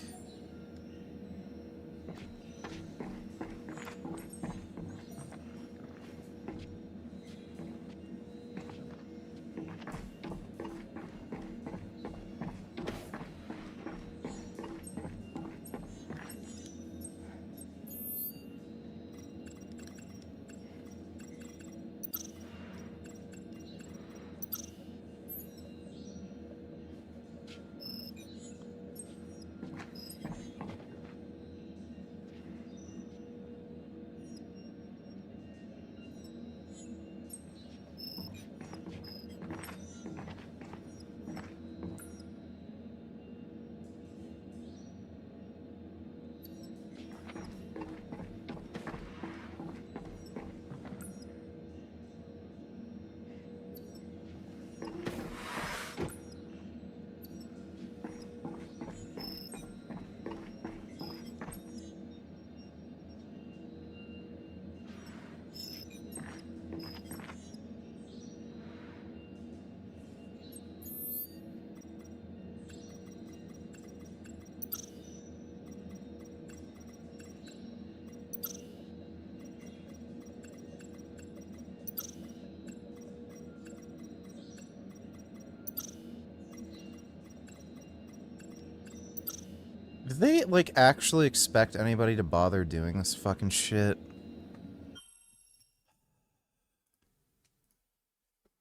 Do they, like, actually expect anybody to bother doing this fucking shit?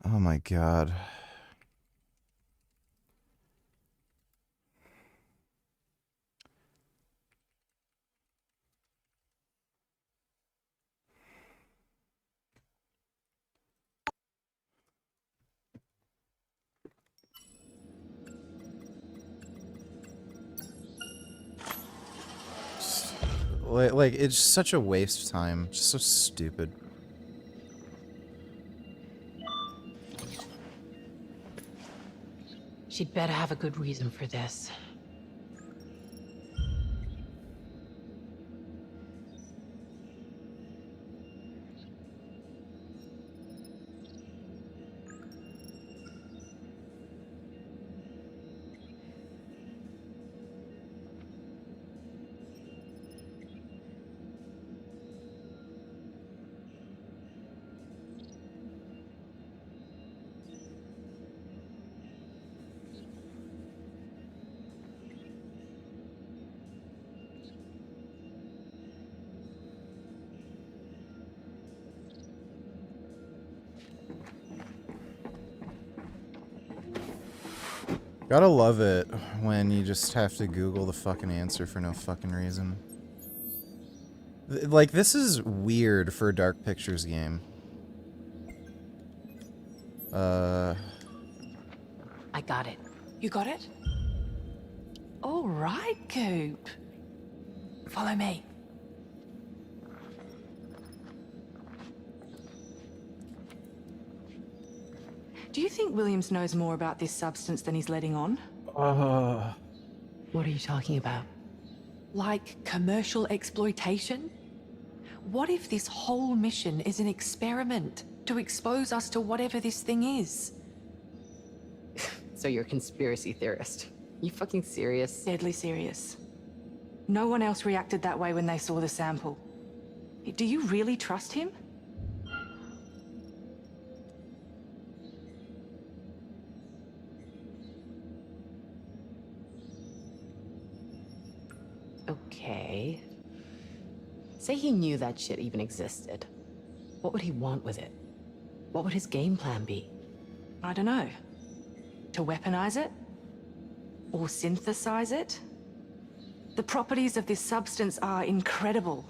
Oh my god. Like, it's such a waste of time. Just so stupid. She'd better have a good reason for this. Gotta love it when you just have to Google the fucking answer for no fucking reason. Like, this is weird for a Dark Pictures game. I got it. You got it? All right, Coop. Follow me. Do you think Williams knows more about this substance than he's letting on? What are you talking about? Like commercial exploitation? What if this whole mission is an experiment to expose us to whatever this thing is? So you're a conspiracy theorist. You fucking serious? Deadly serious. No one else reacted that way when they saw the sample. Do you really trust him? Okay. Say he knew that shit even existed. What would he want with it? What would his game plan be? I don't know. To weaponize it? Or synthesize it? The properties of this substance are incredible.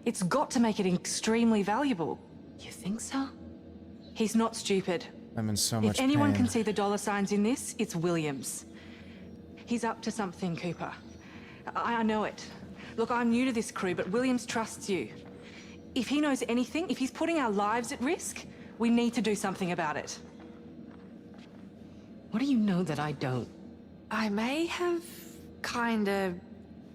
It's got to make it extremely valuable. You think so? He's not stupid. I'm in so much If anyone pain. can see the dollar signs in this, it's Williams. He's up to something, Cooper. I know it. Look, I'm new to this crew, but Williams trusts you. If he knows anything, if he's putting our lives at risk, we need to do something about it. What do you know that I don't? I may have kinda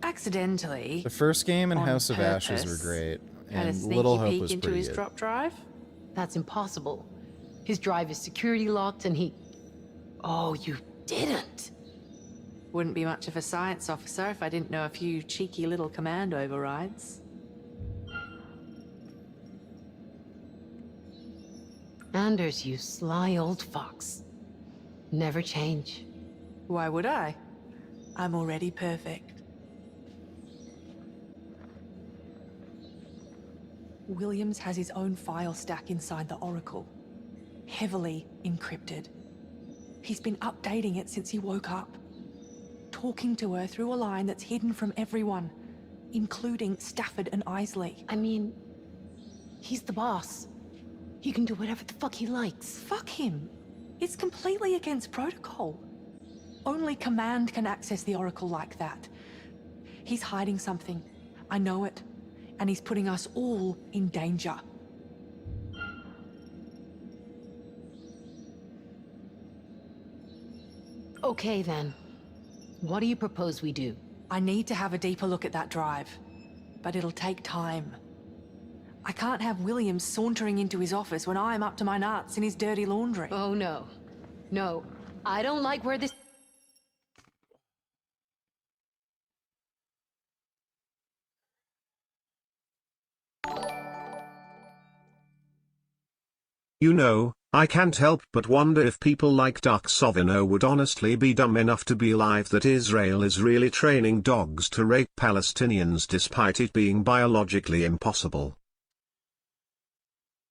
accidentally. The first game and on House of Ashes purpose, were great, Had a and sneaky Little Hope peek was into pretty his good. drop drive? That's impossible. His drive is security locked and he... Oh, you didn't. Wouldn't be much of a science officer if I didn't know a few cheeky little command overrides. Anders, you sly old fox. Never change. Why would I? I'm already perfect. Williams has his own file stack inside the Oracle. Heavily encrypted. He's been updating it since he woke up. Talking to her through a line that's hidden from everyone, including Stafford and Isley. I mean, he's the boss. He can do whatever the fuck he likes. Fuck him. It's completely against protocol. Only Command can access the Oracle like that. He's hiding something. I know it. And he's putting us all in danger. Okay, then. What do you propose we do? I need to have a deeper look at that drive. But it'll take time. I can't have Williams sauntering into his office when I'm up to my nuts in his dirty laundry. Oh, no. No. I don't like where this... You know, I can't help but wonder if people like Duck Sovino would honestly be dumb enough to believe that Israel is really training dogs to rape Palestinians despite it being biologically impossible.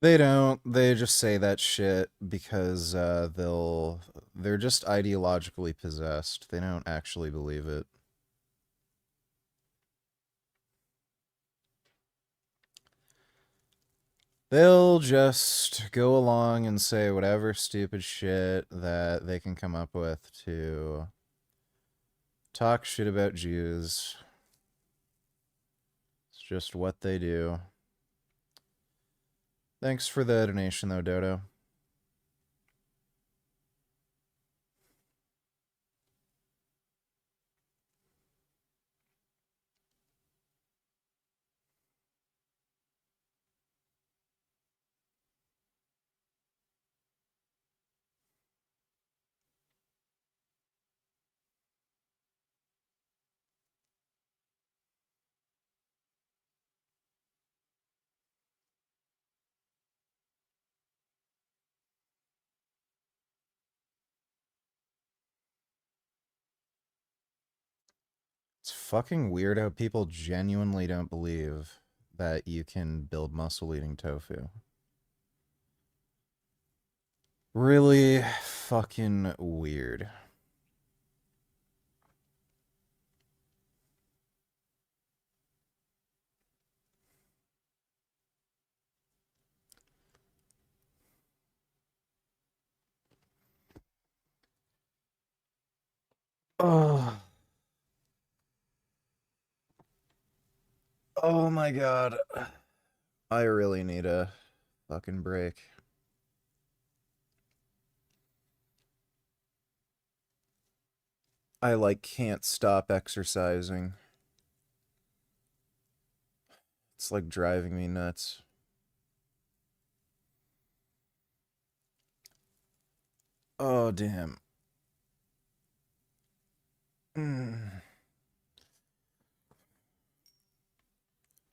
They don't. They just say that shit because they're just ideologically possessed. They don't actually believe it. They'll just go along and say whatever stupid shit that they can come up with to talk shit about Jews. It's just what they do. Thanks for the donation, though, Dodo. It's fucking weird how people genuinely don't believe that you can build muscle eating tofu. Really fucking weird. Oh. Oh my god. I really need a fucking break. I like can't stop exercising. It's like driving me nuts. Oh damn.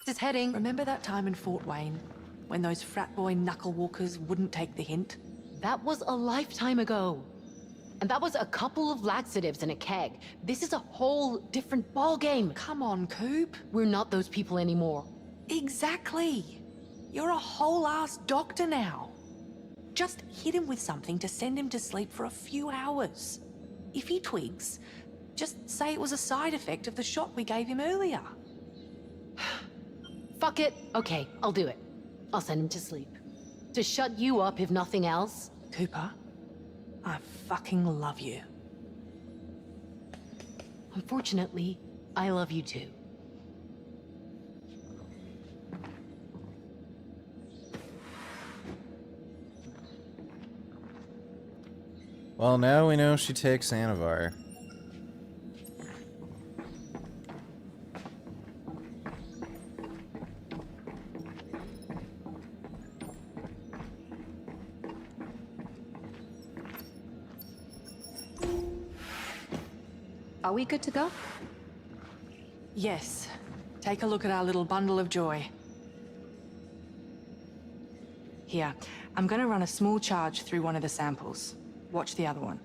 Just heading. Remember that time in Fort Wayne when those frat boy knuckle walkers wouldn't take the hint? That was a lifetime ago. And that was a couple of laxatives in a keg. This is a whole different ballgame. Come on, Coop. We're not those people anymore. Exactly. You're a whole-ass doctor now. Just hit him with something to send him to sleep for a few hours. If he twigs, just say it was a side effect of the shot we gave him earlier. Fuck it. Okay, I'll do it. I'll send him to sleep. To shut you up, if nothing else. Cooper, I fucking love you. Unfortunately, I love you too. Well, now we know she takes Anavar. Are we good to go? Yes. Take a look at our little bundle of joy. Here, I'm going to run a small charge through one of the samples. Watch the other one.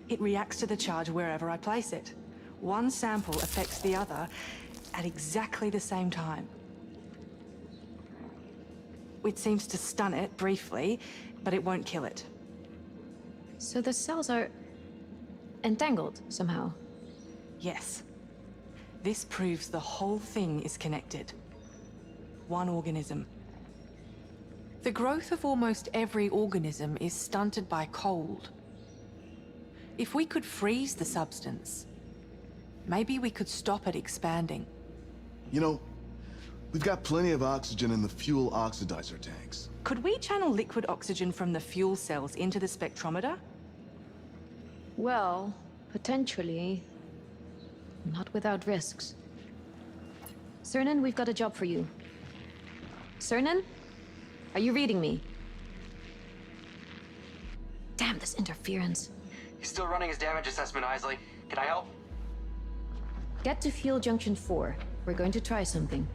It reacts to the charge wherever I place it. One sample affects the other at exactly the same time. It seems to stun it briefly, but it won't kill it. So the cells are entangled somehow? Yes. This proves the whole thing is connected. One organism. The growth of almost every organism is stunted by cold. If we could freeze the substance, maybe we could stop it expanding. You know, we've got plenty of oxygen in the fuel oxidizer tanks. Could we channel liquid oxygen from the fuel cells into the spectrometer? Well, potentially. Not without risks. Cernan, we've got a job for you. Cernan? Are you reading me? Damn, this interference. He's still running his damage assessment, Isley. Can I help? Get to Fuel Junction 4. We're going to try something.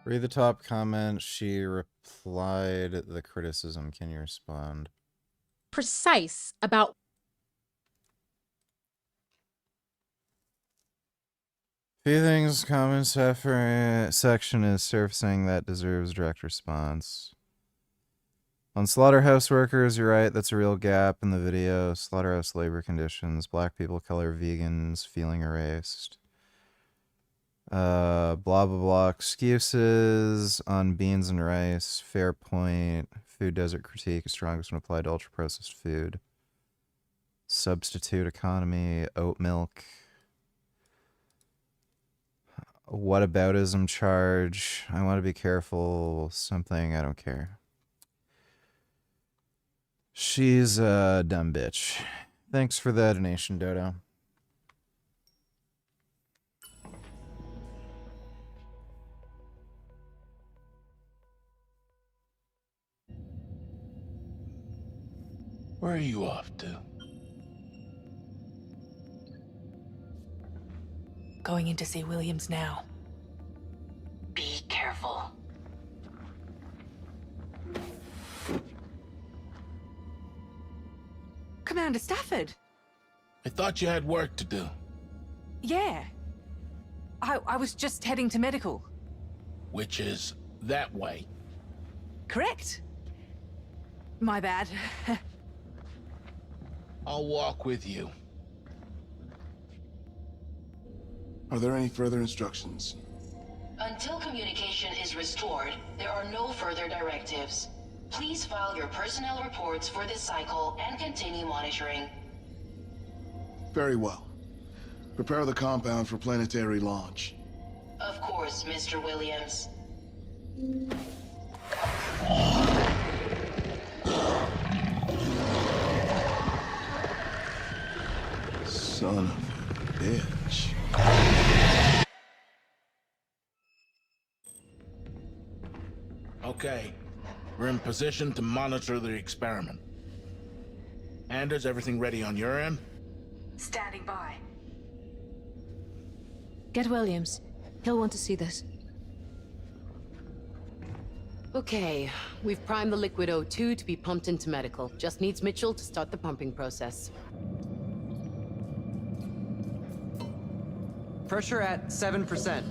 Read the top comment. She replied the criticism. Can you respond? Precise about Few things comments section is surfacing that deserves direct response. On slaughterhouse workers, you're right, that's a real gap in the video. Slaughterhouse labor conditions, black people, color, vegans, feeling erased. Blah blah blah excuses on beans and rice. Fair point. Food desert critique is strongest when applied to ultra processed food. Substitute economy. Oat milk. Whataboutism charge. I want to be careful. Something. I don't care. She's a dumb bitch. Thanks for the donation, Dodo. Where are you off to? Going in to see Williams now. Be careful. Commander Stafford! I thought you had work to do. Yeah. I was just heading to medical. Which is that way. Correct. My bad. I'll walk with you. Are there any further instructions? Until communication is restored, there are no further directives. Please file your personnel reports for this cycle and continue monitoring. Very well. Prepare the compound for planetary launch. Of course, Mr. Williams. Son of a bitch. Okay, we're in position to monitor the experiment. Anders, everything ready on your end? Standing by. Get Williams. He'll want to see this. Okay, we've primed the liquid O2 to be pumped into medical. Just needs Mitchell to start the pumping process. Pressure at 7%.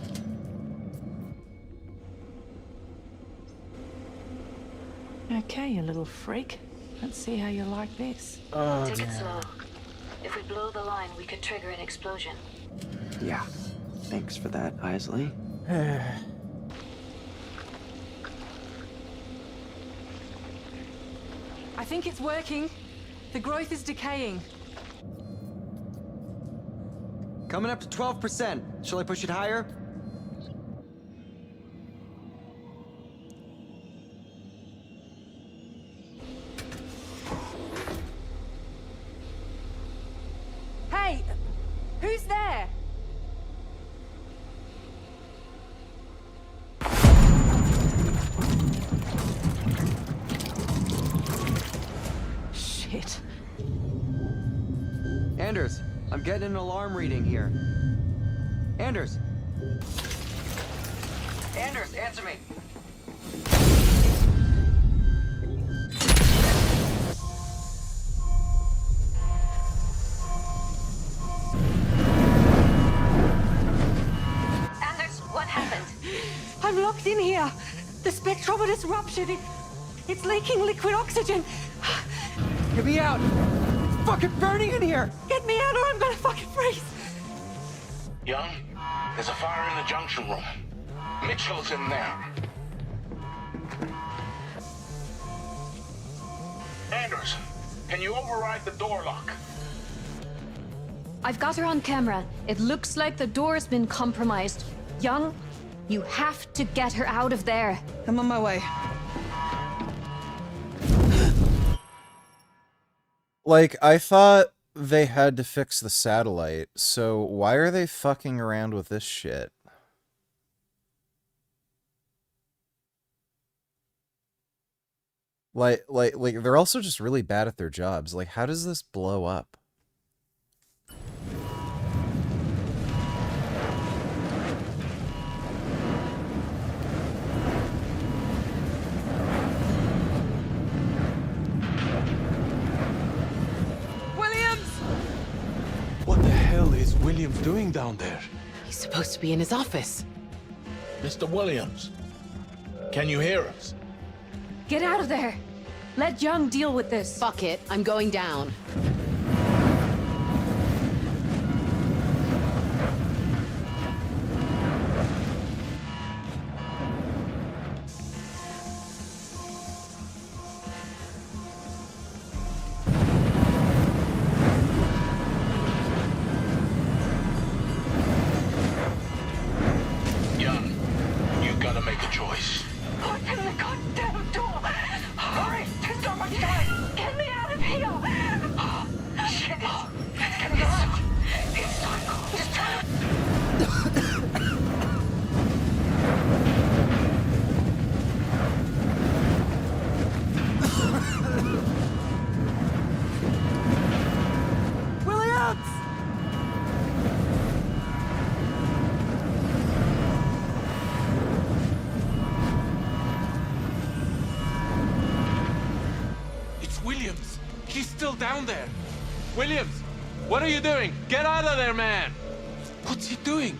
Okay, you little freak. Let's see how you like this. Take it slow. If we blow the line, we could trigger an explosion. Yeah. Thanks for that, Isley. I think it's working. The growth is decaying. Coming up to 12%. Shall I push it higher? Hey! Who's there? Shit. Anders, I'm getting an alarm reading here. Anders! Anders, answer me! Anders, what happened? I'm locked in here. The spectrometer's ruptured. It's leaking liquid oxygen. Get me out! It's fucking burning in here! Get me out or I'm gonna fucking freeze. Young, there's a fire in the junction room. Mitchell's in there. Anders, can you override the door lock? I've got her on camera. It looks like the door's been compromised. Young, you have to get her out of there. I'm on my way. Like, I thought they had to fix the satellite, so why are they fucking around with this shit? Like, they're also just really bad at their jobs. Like, how does this blow up? What the hell is Williams doing down there? He's supposed to be in his office. Mr. Williams, can you hear us? Get out of there. Let Young deal with this. Fuck it, I'm going down. Young, you gotta make a choice. Open the goddamn door! Hurry! There's not much time! Get me out of here! Shit! Get me out! Williams! It's Williams. He's still down there. Williams, what are you doing? Get out of there, man! What's he doing?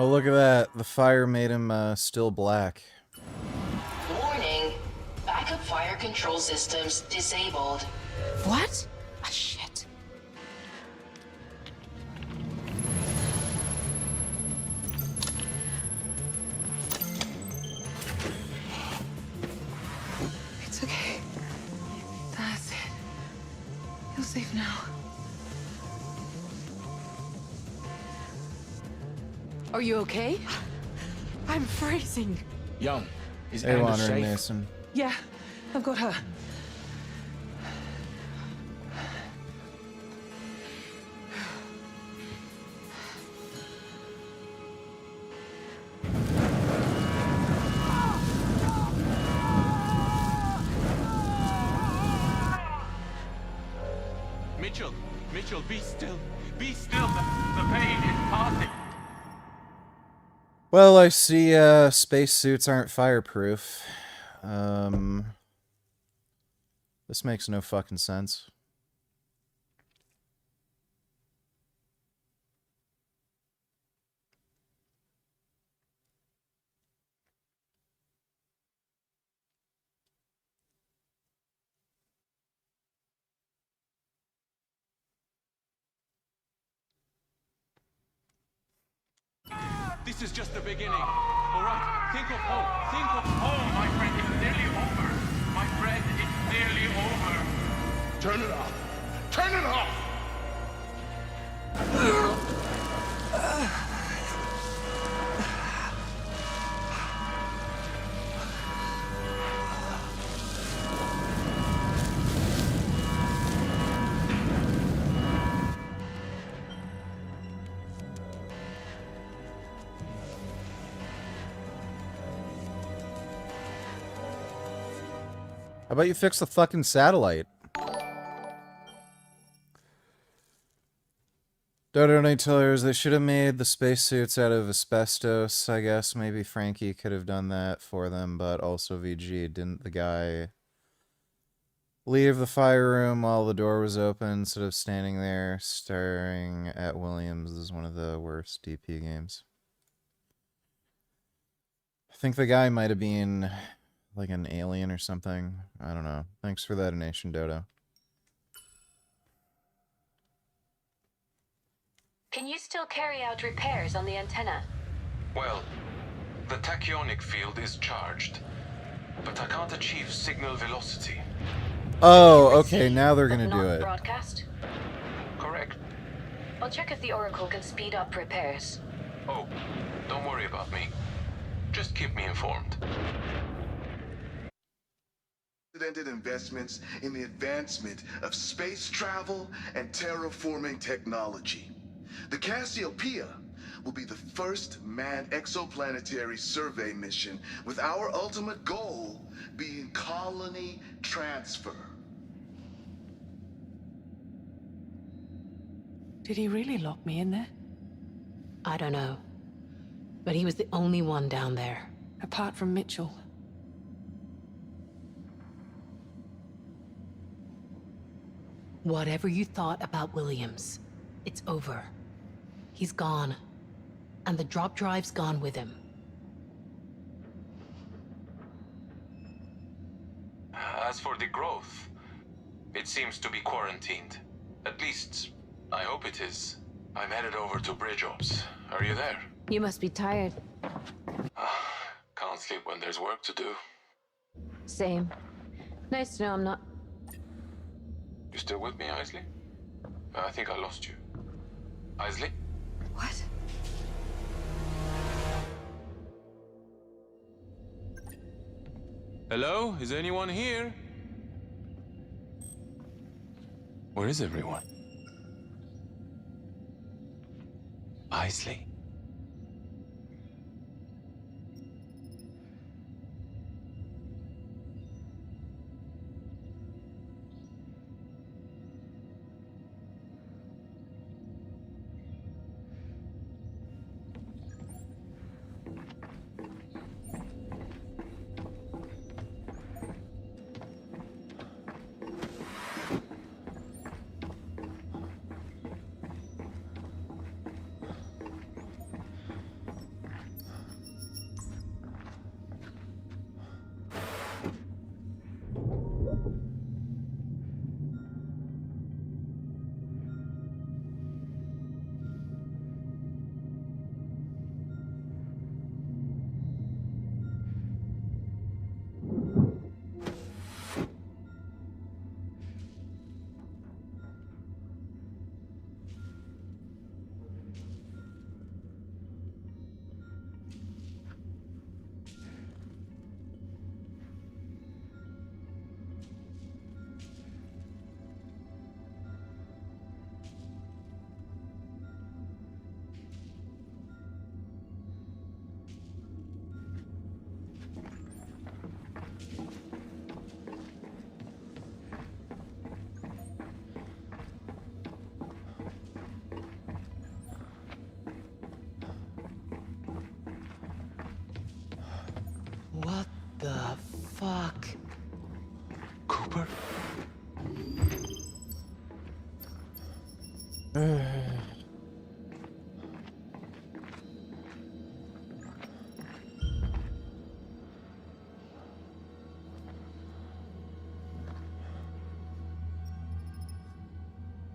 Oh, look at that. The fire made him still black. Warning. Backup fire control systems disabled. What? Ah, shit. It's okay. That's it. You're safe now. Are you okay? I'm freezing. Young, is Hey, Anders Wandering safe? Mason. Yeah, I've got her. Mitchell, be still. Be still. The pain is passing. Well, I see spacesuits aren't fireproof. This makes no fucking sense. This is just the beginning. All right, think of home. Think of home, my friend. It's nearly over. My friend, it's nearly over. Turn it off. Turn it off! How about you fix the fucking satellite? Donate tellers, they should have made the spacesuits out of asbestos, I guess. Maybe Frankie could have done that for them, but also VG. Didn't the guy leave the fire room while the door was open instead of standing there staring at Williams? This is one of the worst DP games. I think the guy might have been like an alien or something. I don't know. Thanks for that donation, Dodo. Can you still carry out repairs on the antenna? Well, the tachyonic field is charged, but I can't achieve signal velocity. Oh, okay, now they're gonna do it. Broadcast? Correct. I'll check if the Oracle can speed up repairs. Oh, don't worry about me. Just keep me informed. Unprecedented investments in the advancement of space travel and terraforming technology. The Cassiopeia will be the first manned exoplanetary survey mission, with our ultimate goal being colony transfer. Did he really lock me in there? I don't know. But he was the only one down there. Apart from Mitchell. Whatever you thought about Williams, it's over. He's gone. And the drop drive's gone with him. As for the growth, it seems to be quarantined. At least, I hope it is. I'm headed over to Bridge Ops. Are you there? You must be tired. Can't sleep when there's work to do. Same. Nice to know I'm not... You still with me, Isley? I think I lost you. Isley? What? Hello? Is anyone here? Where is everyone? Isley?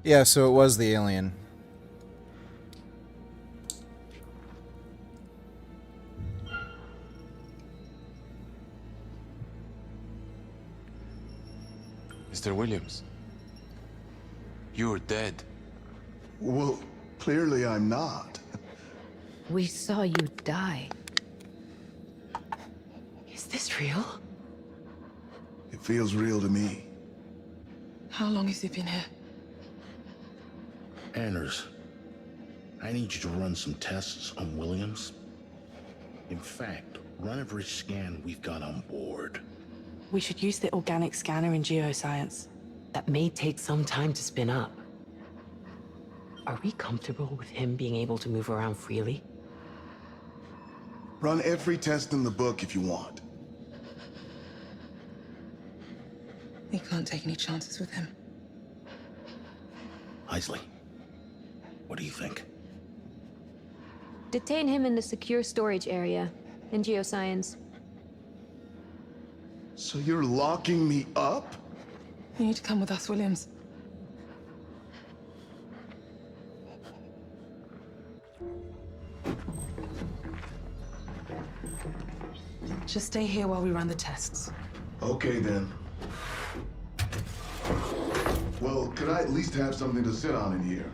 Yeah, so it was the alien. Mr. Williams, you're dead. Well, clearly I'm not. We saw you die. Is this real? It feels real to me. How long has he been here? Anders, I need you to run some tests on Williams. In fact, run every scan we've got on board. We should use the organic scanner in geoscience. That may take some time to spin up. Are we comfortable with him being able to move around freely? Run every test in the book if you want. We can't take any chances with him. Isley, what do you think? Detain him in the secure storage area in geoscience. So you're locking me up? You need to come with us, Williams. Just stay here while we run the tests. Okay then. Well, could I at least have something to sit on in here?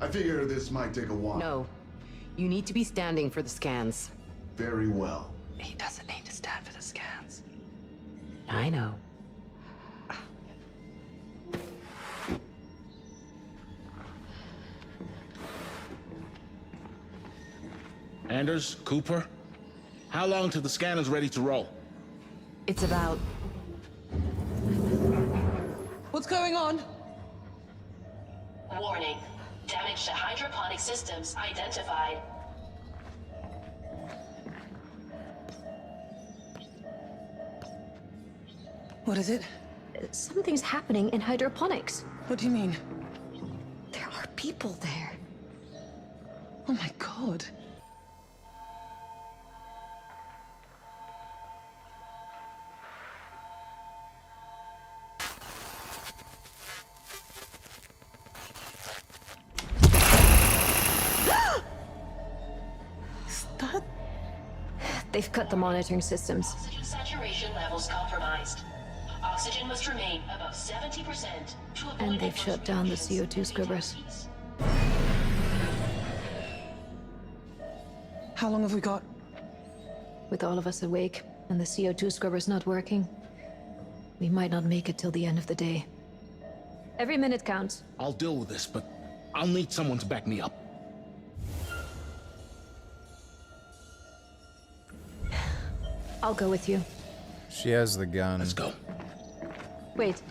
I figure this might take a while. No. You need to be standing for the scans. Very well. He doesn't need to stand for the scans. I know. Anders, Cooper, how long till the scanner's ready to roll? It's about... What's going on? Warning. Damage to hydroponic systems identified. What is it? Something's happening in hydroponics. What do you mean? There are people there. Oh my god. They've cut the monitoring systems. Oxygen saturation levels compromised. Oxygen must remain above 70% to avoid... And they've shut down the CO2 scrubbers. How long have we got? With all of us awake and the CO2 scrubbers not working, we might not make it till the end of the day. Every minute counts. I'll deal with this, but I'll need someone to back me up. I'll go with you. She has the gun. Let's go. Wait.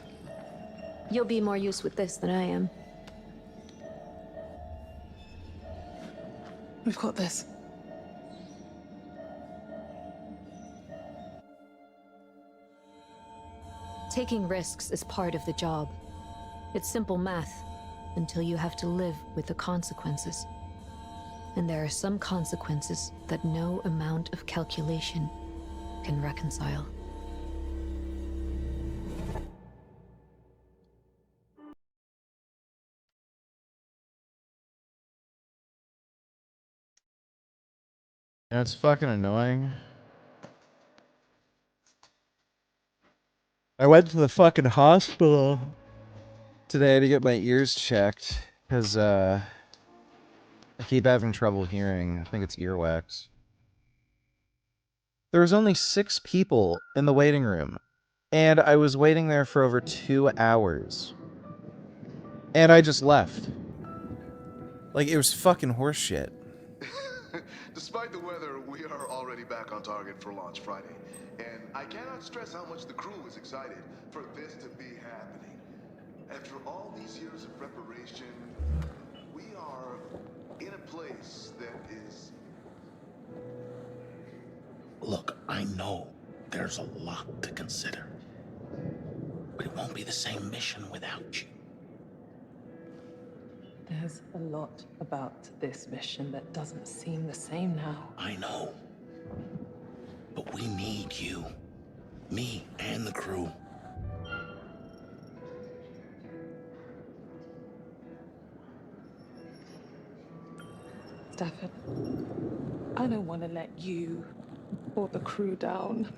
You'll be more use with this than I am. We've got this. Taking risks is part of the job. It's simple math until you have to live with the consequences. And there are some consequences that no amount of calculation can reconcile. And it's fucking annoying. I went to the fucking hospital today to get my ears checked because I keep having trouble hearing. I think it's earwax. There was only 6 people in the waiting room, and I was waiting there for over 2 hours. And I just left. Like, it was fucking horseshit. Despite the weather, we are already back on target for launch Friday. And I cannot stress how much the crew is excited for this to be happening. After all these years of preparation, we are in a place that is... Look, I know there's a lot to consider. But it won't be the same mission without you. There's a lot about this mission that doesn't seem the same now. I know. But we need you. Me and the crew. Stafford, I don't want to let you or the crew down.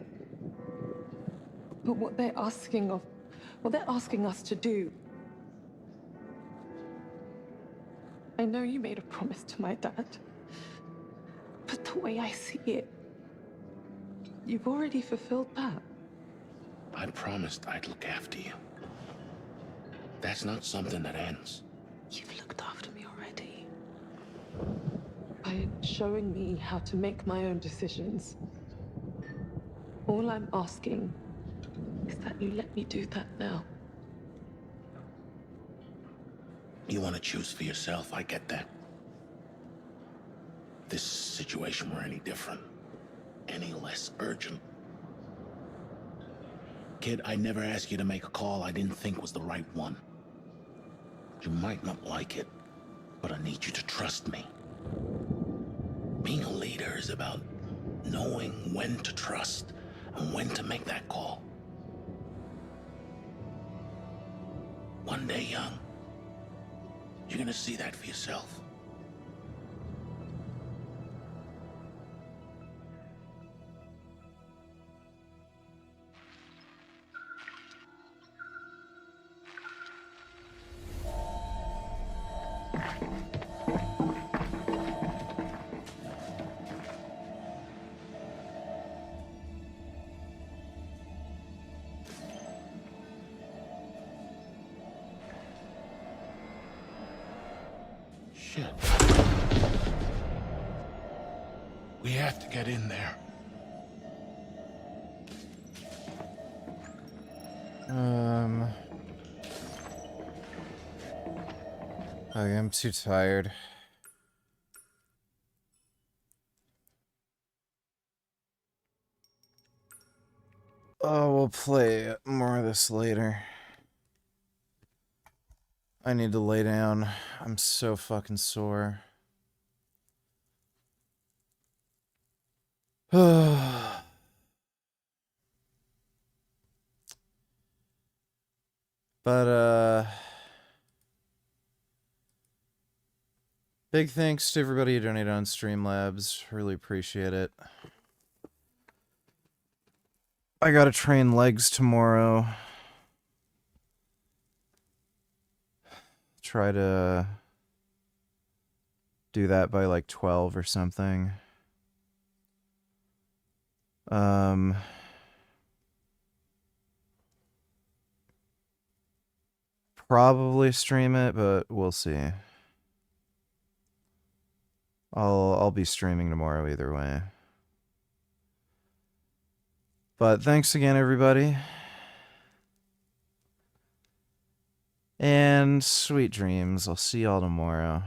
But what they're asking us to do. I know you made a promise to my dad, but the way I see it, you've already fulfilled that. I promised I'd look after you. That's not something that ends. You've looked after me already. By showing me how to make my own decisions. All I'm asking is that you let me do that now. You want to choose for yourself, I get that. If this situation were any different, any less urgent. Kid, I never asked you to make a call I didn't think was the right one. You might not like it, but I need you to trust me. Being a leader is about knowing when to trust and when to make that call. One day, young, you're gonna see that for yourself. Shit. We have to get in there. I'm too tired. Oh, we'll play more of this later. I need to lay down. I'm so fucking sore. But, big thanks to everybody who donated on Streamlabs. Really appreciate it. I gotta train legs tomorrow. Try to do that by like 12 or something. Probably stream it, but we'll see. I'll be streaming tomorrow either way. But thanks again, everybody. And sweet dreams. I'll see y'all tomorrow.